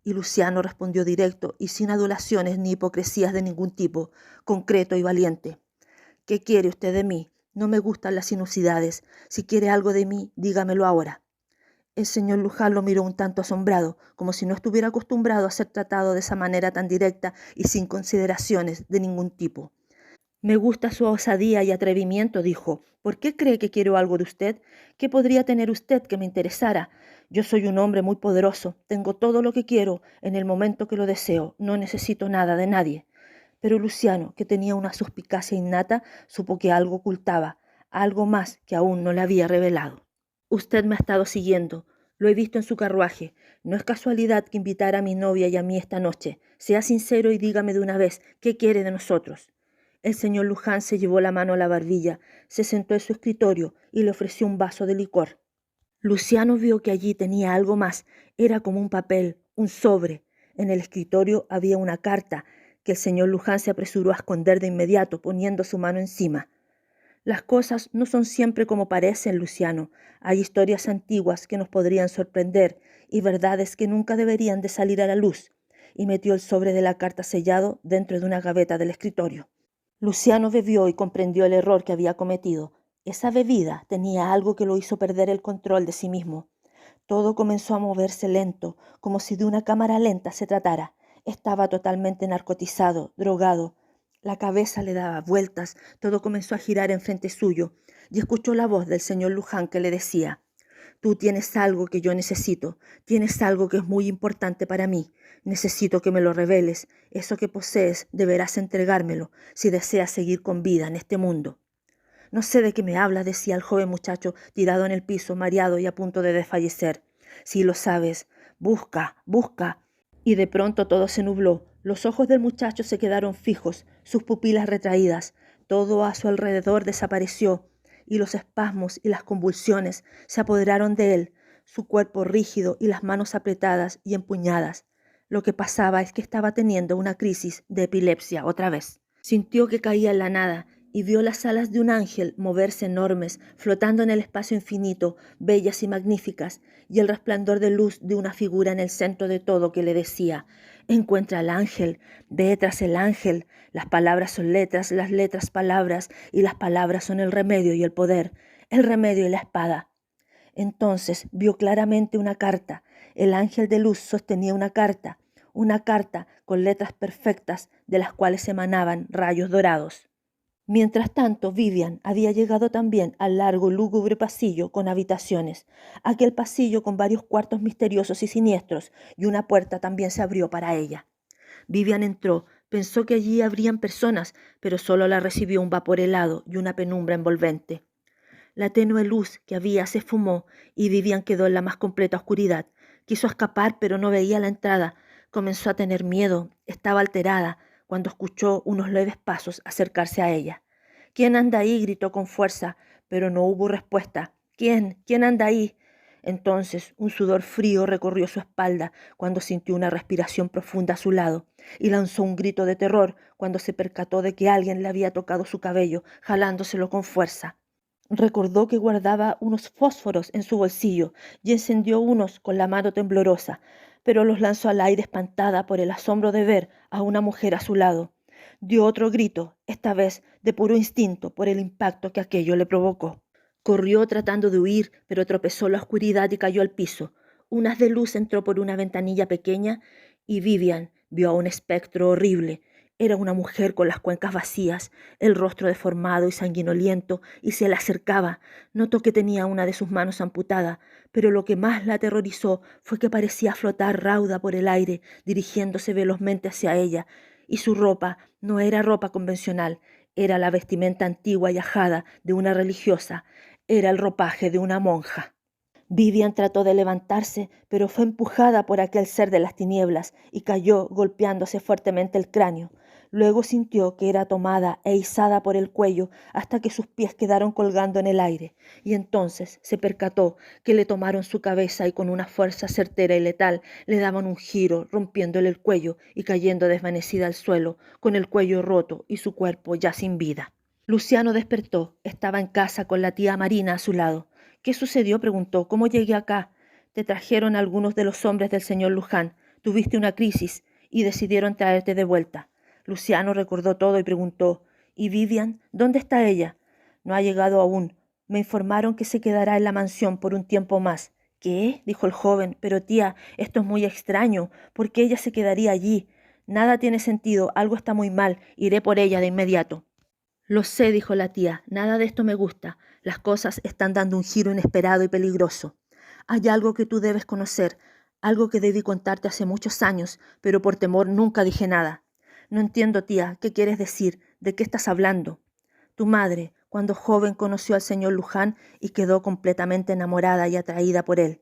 Speaker 1: Y Luciano respondió directo y sin adulaciones ni hipocresías de ningún tipo, concreto y valiente. ¿Qué quiere usted de mí? No me gustan las sinuosidades. Si quiere algo de mí, dígamelo ahora. El señor Luján lo miró un tanto asombrado, como si no estuviera acostumbrado a ser tratado de esa manera tan directa y sin consideraciones de ningún tipo. Me gusta su osadía y atrevimiento, dijo. ¿Por qué cree que quiero algo de usted? ¿Qué podría tener usted que me interesara? Yo soy un hombre muy poderoso. Tengo todo lo que quiero en el momento que lo deseo. No necesito nada de nadie. Pero Luciano, que tenía una suspicacia innata, supo que algo ocultaba, algo más que aún no le había revelado. Usted me ha estado siguiendo. Lo he visto en su carruaje. No es casualidad que invitara a mi novia y a mí esta noche. Sea sincero y dígame de una vez qué quiere de nosotros. El señor Luján se llevó la mano a la barbilla, se sentó en su escritorio y le ofreció un vaso de licor. Luciano vio que allí tenía algo más. Era como un papel, un sobre. En el escritorio había una carta que el señor Luján se apresuró a esconder de inmediato, poniendo su mano encima. Las cosas no son siempre como parecen, Luciano. Hay historias antiguas que nos podrían sorprender y verdades que nunca deberían de salir a la luz. Y metió el sobre de la carta sellado dentro de una gaveta del escritorio. Luciano bebió y comprendió el error que había cometido. Esa bebida tenía algo que lo hizo perder el control de sí mismo. Todo comenzó a moverse lento, como si de una cámara lenta se tratara. Estaba totalmente narcotizado, drogado. La cabeza le daba vueltas, todo comenzó a girar enfrente suyo, y escuchó la voz del señor Luján que le decía: Tú tienes algo que yo necesito, tienes algo que es muy importante para mí. Necesito que me lo reveles. Eso que posees deberás entregármelo si deseas seguir con vida en este mundo. No sé de qué me habla, decía el joven muchacho tirado en el piso, mareado y a punto de desfallecer. Si lo sabes, busca, busca. Y de pronto todo se nubló. Los ojos del muchacho se quedaron fijos, sus pupilas retraídas. Todo a su alrededor desapareció y los espasmos y las convulsiones se apoderaron de él, su cuerpo rígido y las manos apretadas y empuñadas. Lo que pasaba es que estaba teniendo una crisis de epilepsia otra vez. Sintió que caía en la nada y vio las alas de un ángel moverse enormes, flotando en el espacio infinito, bellas y magníficas, y el resplandor de luz de una figura en el centro de todo que le decía: encuentra al ángel, ve tras el ángel. Las palabras son letras, las letras palabras, y las palabras son el remedio y el poder, el remedio y la espada. Entonces vio claramente una carta. El ángel de luz sostenía una carta, una carta con letras perfectas de las cuales emanaban rayos dorados. Mientras tanto, Vivian había llegado también al largo y lúgubre pasillo con habitaciones. Aquel pasillo con varios cuartos misteriosos y siniestros, y una puerta también se abrió para ella. Vivian entró, pensó que allí habrían personas, pero solo la recibió un vapor helado y una penumbra envolvente. La tenue luz que había se esfumó y Vivian quedó en la más completa oscuridad. Quiso escapar, pero no veía la entrada. Comenzó a tener miedo, estaba alterada, cuando escuchó unos leves pasos acercarse a ella. «¿Quién anda ahí?», gritó con fuerza, pero no hubo respuesta. «¿Quién? ¿Quién anda ahí?». Entonces un sudor frío recorrió su espalda cuando sintió una respiración profunda a su lado y lanzó un grito de terror cuando se percató de que alguien le había tocado su cabello, jalándoselo con fuerza. Recordó que guardaba unos fósforos en su bolsillo y encendió unos con la mano temblorosa, pero los lanzó al aire espantada por el asombro de ver a una mujer a su lado. Dio otro grito, esta vez de puro instinto por el impacto que aquello le provocó. Corrió tratando de huir, pero tropezó en la oscuridad y cayó al piso. Un haz de luz entró por una ventanilla pequeña y Vivian vio a un espectro horrible. Era una mujer con las cuencas vacías, el rostro deformado y sanguinoliento, y se le acercaba. Notó que tenía una de sus manos amputada, pero lo que más la aterrorizó fue que parecía flotar rauda por el aire, dirigiéndose velozmente hacia ella, y su ropa no era ropa convencional, era la vestimenta antigua y ajada de una religiosa, era el ropaje de una monja. Vivian trató de levantarse, pero fue empujada por aquel ser de las tinieblas y cayó golpeándose fuertemente el cráneo. Luego sintió que era tomada e izada por el cuello hasta que sus pies quedaron colgando en el aire, y entonces se percató que le tomaron su cabeza y con una fuerza certera y letal le daban un giro, rompiéndole el cuello y cayendo desvanecida al suelo, con el cuello roto y su cuerpo ya sin vida. Luciano despertó. Estaba en casa con la tía Marina a su lado. «¿Qué sucedió?», preguntó. «¿Cómo llegué acá?» «Te trajeron algunos de los hombres del señor Luján. Tuviste una crisis y decidieron traerte de vuelta». Luciano recordó todo y preguntó. «¿Y Vivian? ¿Dónde está ella?» «No ha llegado aún. Me informaron que se quedará en la mansión por un tiempo más». «¿Qué?», dijo el joven. «Pero tía, esto es muy extraño. ¿Por qué ella se quedaría allí?» «Nada tiene sentido. Algo está muy mal. Iré por ella de inmediato». «Lo sé», dijo la tía, «nada de esto me gusta. Las cosas están dando un giro inesperado y peligroso. Hay algo que tú debes conocer, algo que debí contarte hace muchos años, pero por temor nunca dije nada». «No entiendo, tía, ¿qué quieres decir? ¿De qué estás hablando?» «Tu madre, cuando joven, conoció al señor Luján y quedó completamente enamorada y atraída por él.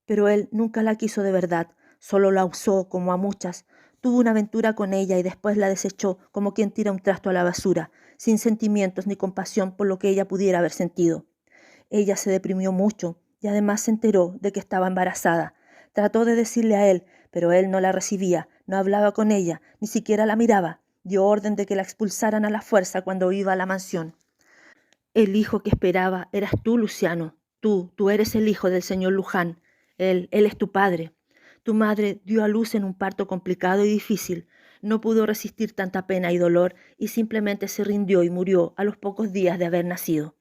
Speaker 1: Pero él nunca la quiso de verdad, solo la usó como a muchas. Tuvo una aventura con ella y después la desechó como quien tira un trasto a la basura, sin sentimientos ni compasión por lo que ella pudiera haber sentido. Ella se deprimió mucho y además se enteró de que estaba embarazada. Trató de decirle a él, pero él no la recibía, no hablaba con ella, ni siquiera la miraba. Dio orden de que la expulsaran a la fuerza cuando iba a la mansión. El hijo que esperaba eras tú, Luciano. Tú eres el hijo del señor Luján. Él es tu padre. Tu madre dio a luz en un parto complicado y difícil. No pudo resistir tanta pena y dolor y simplemente se rindió y murió a los pocos días de haber nacido.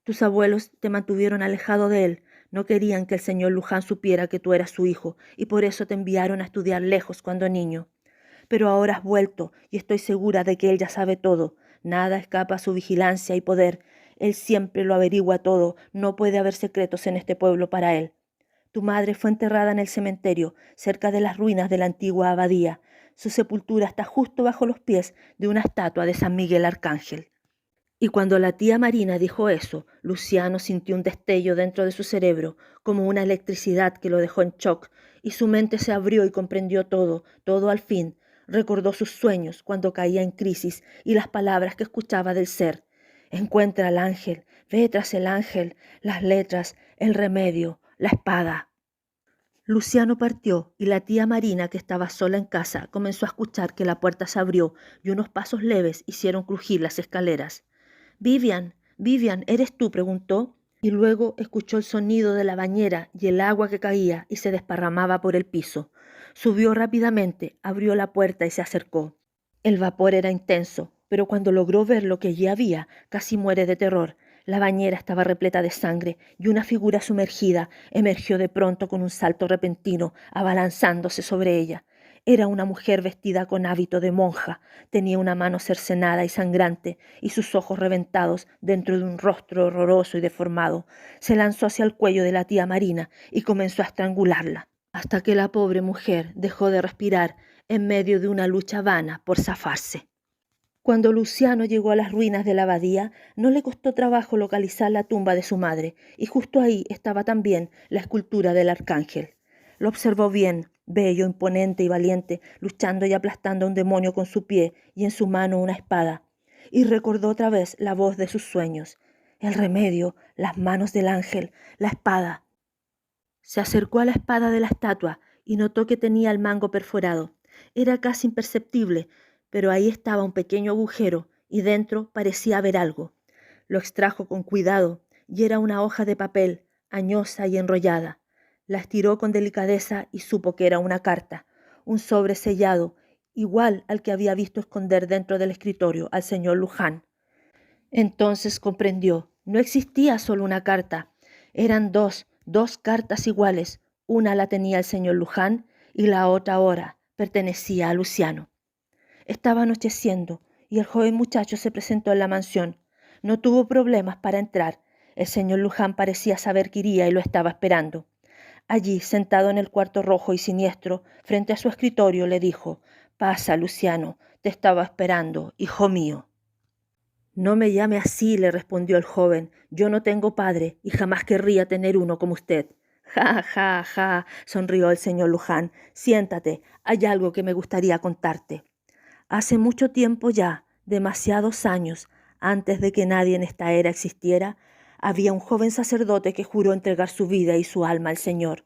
Speaker 1: Tus abuelos te mantuvieron alejado de él. No querían que el señor Luján supiera que tú eras su hijo y por eso te enviaron a estudiar lejos cuando niño. Pero ahora has vuelto y estoy segura de que él ya sabe todo. Nada escapa a su vigilancia y poder. Él siempre lo averigua todo. No puede haber secretos en este pueblo para él. Tu madre fue enterrada en el cementerio, cerca de las ruinas de la antigua abadía. Su sepultura está justo bajo los pies de una estatua de San Miguel Arcángel». Y cuando la tía Marina dijo eso, Luciano sintió un destello dentro de su cerebro, como una electricidad que lo dejó en shock, y su mente se abrió y comprendió todo, todo al fin. Recordó sus sueños cuando caía en crisis y las palabras que escuchaba del ser. «Encuentra al ángel, ve tras el ángel, las letras, el remedio, la espada». Luciano partió y la tía Marina, que estaba sola en casa, comenzó a escuchar que la puerta se abrió y unos pasos leves hicieron crujir las escaleras. «Vivian, Vivian, ¿eres tú?», preguntó, y luego escuchó el sonido de la bañera y el agua que caía y se desparramaba por el piso. Subió rápidamente, abrió la puerta y se acercó. El vapor era intenso, pero cuando logró ver lo que allí había, casi muere de terror. La bañera estaba repleta de sangre y una figura sumergida emergió de pronto con un salto repentino, abalanzándose sobre ella. Era una mujer vestida con hábito de monja, tenía una mano cercenada y sangrante y sus ojos reventados dentro de un rostro horroroso y deformado. Se lanzó hacia el cuello de la tía Marina y comenzó a estrangularla, hasta que la pobre mujer dejó de respirar en medio de una lucha vana por zafarse. Cuando Luciano llegó a las ruinas de la abadía, no le costó trabajo localizar la tumba de su madre, y justo ahí estaba también la escultura del arcángel. Lo observó bien, bello, imponente y valiente, luchando y aplastando a un demonio con su pie y en su mano una espada. Y recordó otra vez la voz de sus sueños, el remedio, las manos del ángel, la espada. Se acercó a la espada de la estatua y notó que tenía el mango perforado. Era casi imperceptible, pero ahí estaba un pequeño agujero y dentro parecía haber algo. Lo extrajo con cuidado y era una hoja de papel, añosa y enrollada. La estiró con delicadeza y supo que era una carta, un sobre sellado, igual al que había visto esconder dentro del escritorio al señor Luján. Entonces comprendió, no existía solo una carta, eran dos cartas iguales. Una la tenía el señor Luján y la otra ahora pertenecía a Luciano. Estaba anocheciendo y el joven muchacho se presentó en la mansión. No tuvo problemas para entrar. El señor Luján parecía saber que iría y lo estaba esperando. Allí, sentado en el cuarto rojo y siniestro, frente a su escritorio, le dijo: «Pasa, Luciano, te estaba esperando, hijo mío». «No me llame así», le respondió el joven. «Yo no tengo padre y jamás querría tener uno como usted». «Ja, ja, ja», sonrió el señor Luján. «Siéntate, hay algo que me gustaría contarte. Hace mucho tiempo ya, demasiados años, antes de que nadie en esta era existiera, había un joven sacerdote que juró entregar su vida y su alma al Señor.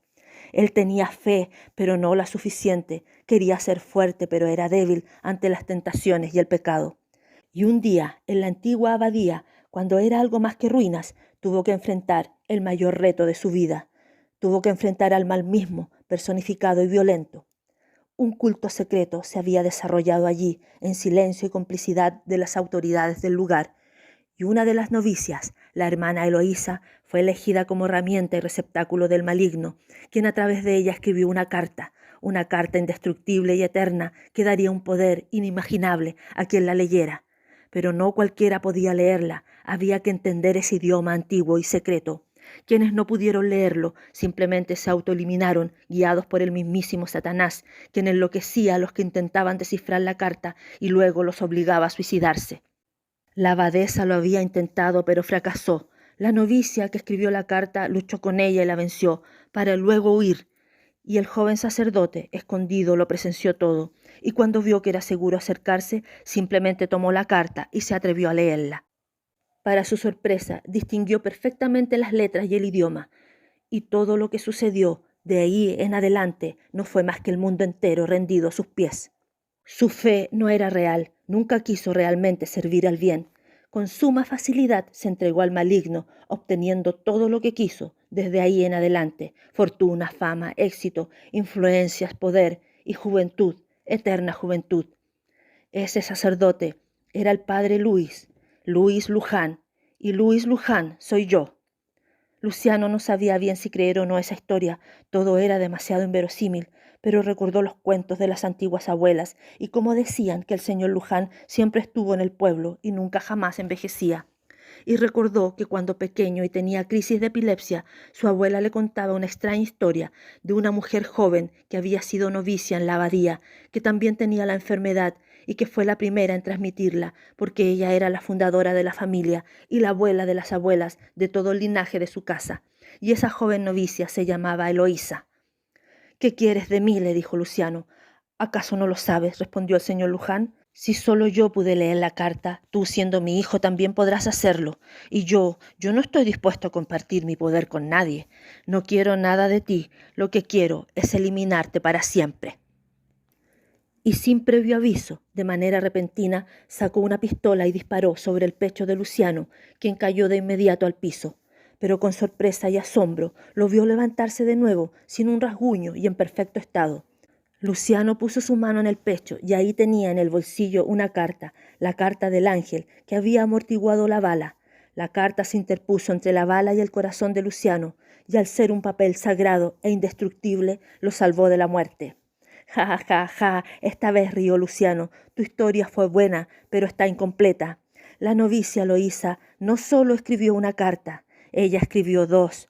Speaker 1: Él tenía fe, pero no la suficiente. Quería ser fuerte, pero era débil ante las tentaciones y el pecado. Y un día, en la antigua abadía, cuando era algo más que ruinas, tuvo que enfrentar el mayor reto de su vida. Tuvo que enfrentar al mal mismo, personificado y violento. Un culto secreto se había desarrollado allí, en silencio y complicidad de las autoridades del lugar, y una de las novicias, la hermana Eloísa, fue elegida como herramienta y receptáculo del maligno, quien a través de ella escribió una carta indestructible y eterna que daría un poder inimaginable a quien la leyera. Pero no cualquiera podía leerla, había que entender ese idioma antiguo y secreto. Quienes no pudieron leerlo simplemente se autoeliminaron, guiados por el mismísimo Satanás, quien enloquecía a los que intentaban descifrar la carta y luego los obligaba a suicidarse. La abadesa lo había intentado, pero fracasó. La novicia que escribió la carta luchó con ella y la venció, para luego huir. Y el joven sacerdote, escondido, lo presenció todo, y cuando vio que era seguro acercarse, simplemente tomó la carta y se atrevió a leerla. Para su sorpresa, distinguió perfectamente las letras y el idioma, y todo lo que sucedió de ahí en adelante no fue más que el mundo entero rendido a sus pies. Su fe no era real, nunca quiso realmente servir al bien. Con suma facilidad se entregó al maligno, obteniendo todo lo que quiso desde ahí en adelante: fortuna, fama, éxito, influencias, poder y juventud, eterna juventud. Ese sacerdote era el padre Luis Luján, y Luis Luján soy yo. Luciano no sabía bien si creer o no esa historia, todo era demasiado inverosímil, pero recordó los cuentos de las antiguas abuelas y cómo decían que el señor Luján siempre estuvo en el pueblo y nunca jamás envejecía. Y recordó que cuando pequeño y tenía crisis de epilepsia, su abuela le contaba una extraña historia de una mujer joven que había sido novicia en la abadía, que también tenía la enfermedad y que fue la primera en transmitirla, porque ella era la fundadora de la familia y la abuela de las abuelas de todo el linaje de su casa. Y esa joven novicia se llamaba Eloísa. «¿Qué quieres de mí?», le dijo Luciano. «¿Acaso no lo sabes?», respondió el señor Luján. «Si solo yo pude leer la carta, tú, siendo mi hijo, también podrás hacerlo. Y yo no estoy dispuesto a compartir mi poder con nadie. No quiero nada de ti. Lo que quiero es eliminarte para siempre». Y sin previo aviso, de manera repentina, sacó una pistola y disparó sobre el pecho de Luciano, quien cayó de inmediato al piso. Pero con sorpresa y asombro lo vio levantarse de nuevo, sin un rasguño y en perfecto estado. Luciano puso su mano en el pecho y ahí tenía en el bolsillo una carta, la carta del ángel, que había amortiguado la bala. La carta se interpuso entre la bala y el corazón de Luciano, y al ser un papel sagrado e indestructible, lo salvó de la muerte. Ja, ja, ja, ja. Esta vez rió Luciano. Tu historia fue buena, pero está incompleta. La novicia Loísa no solo escribió una carta, ella escribió dos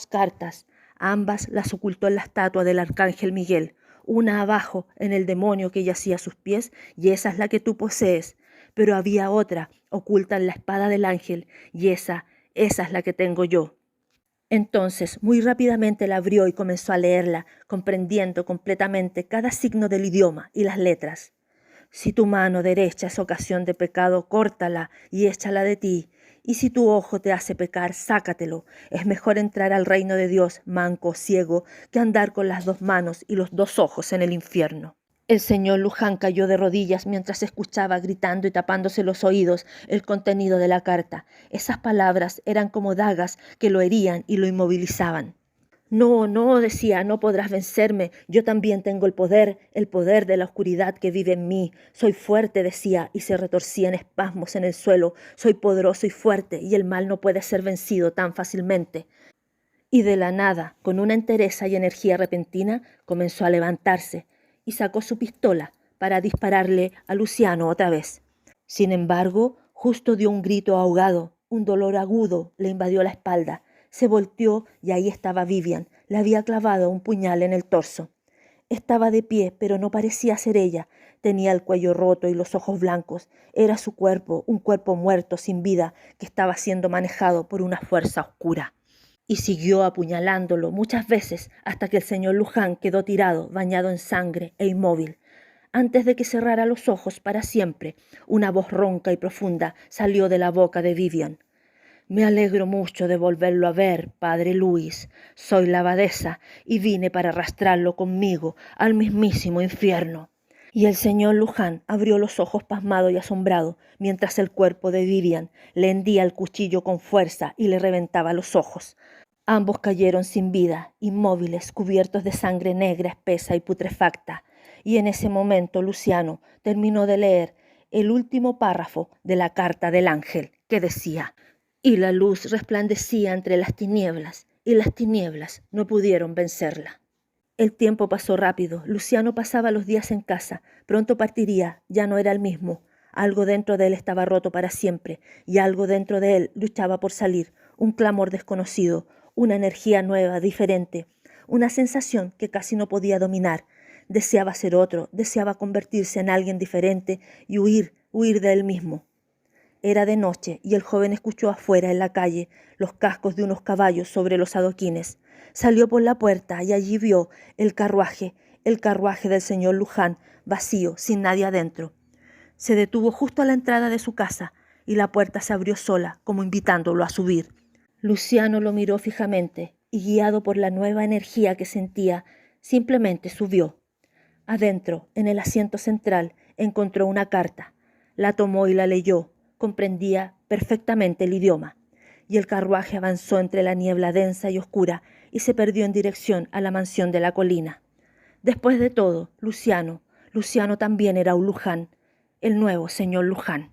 Speaker 1: cartas. Ambas las ocultó en la estatua del arcángel Miguel, una abajo en el demonio que yacía a sus pies, y esa es la que tú posees. Pero había otra oculta en la espada del ángel, y esa es la que tengo yo. Entonces, muy rápidamente la abrió y comenzó a leerla, comprendiendo completamente cada signo del idioma y las letras. Si tu mano derecha es ocasión de pecado, córtala y échala de ti. Y si tu ojo te hace pecar, sácatelo. Es mejor entrar al reino de Dios manco o ciego que andar con las dos manos y los dos ojos en el infierno. El señor Luján cayó de rodillas mientras escuchaba, gritando y tapándose los oídos, el contenido de la carta. Esas palabras eran como dagas que lo herían y lo inmovilizaban. No, no, decía, no podrás vencerme. Yo también tengo el poder de la oscuridad que vive en mí. Soy fuerte, decía, y se retorcía en espasmos en el suelo. Soy poderoso y fuerte, y el mal no puede ser vencido tan fácilmente. Y de la nada, con una entereza y energía repentina, comenzó a levantarse y sacó su pistola para dispararle a Luciano otra vez. Sin embargo, justo dio un grito ahogado, un dolor agudo le invadió la espalda. Se volteó y ahí estaba Vivian. Le había clavado un puñal en el torso. Estaba de pie, pero no parecía ser ella. Tenía el cuello roto y los ojos blancos. Era su cuerpo, un cuerpo muerto, sin vida, que estaba siendo manejado por una fuerza oscura. Y siguió apuñalándolo muchas veces hasta que el señor Luján quedó tirado, bañado en sangre e inmóvil. Antes de que cerrara los ojos para siempre, una voz ronca y profunda salió de la boca de Vivian. Me alegro mucho de volverlo a ver, padre Luis. Soy la abadesa y vine para arrastrarlo conmigo al mismísimo infierno. Y el señor Luján abrió los ojos pasmado y asombrado, mientras el cuerpo de Vivian le hendía el cuchillo con fuerza y le reventaba los ojos. Ambos cayeron sin vida, inmóviles, cubiertos de sangre negra, espesa y putrefacta. Y en ese momento Luciano terminó de leer el último párrafo de la carta del ángel, que decía: y la luz resplandecía entre las tinieblas, y las tinieblas no pudieron vencerla. El tiempo pasó rápido. Luciano pasaba los días en casa. Pronto partiría, ya no era el mismo. Algo dentro de él estaba roto para siempre, y algo dentro de él luchaba por salir. Un clamor desconocido, una energía nueva, diferente, una sensación que casi no podía dominar. Deseaba ser otro, deseaba convertirse en alguien diferente y huir de él mismo. Era de noche y el joven escuchó afuera en la calle los cascos de unos caballos sobre los adoquines. Salió por la puerta y allí vio el carruaje del señor Luján, vacío, sin nadie adentro. Se detuvo justo a la entrada de su casa y la puerta se abrió sola, como invitándolo a subir. Luciano lo miró fijamente y, guiado por la nueva energía que sentía, simplemente subió. Adentro, en el asiento central, encontró una carta. La tomó y la leyó. Comprendía perfectamente el idioma. Y el carruaje avanzó entre la niebla densa y oscura y se perdió en dirección a la mansión de la colina. Después de todo, Luciano también era un Luján, el nuevo señor Luján.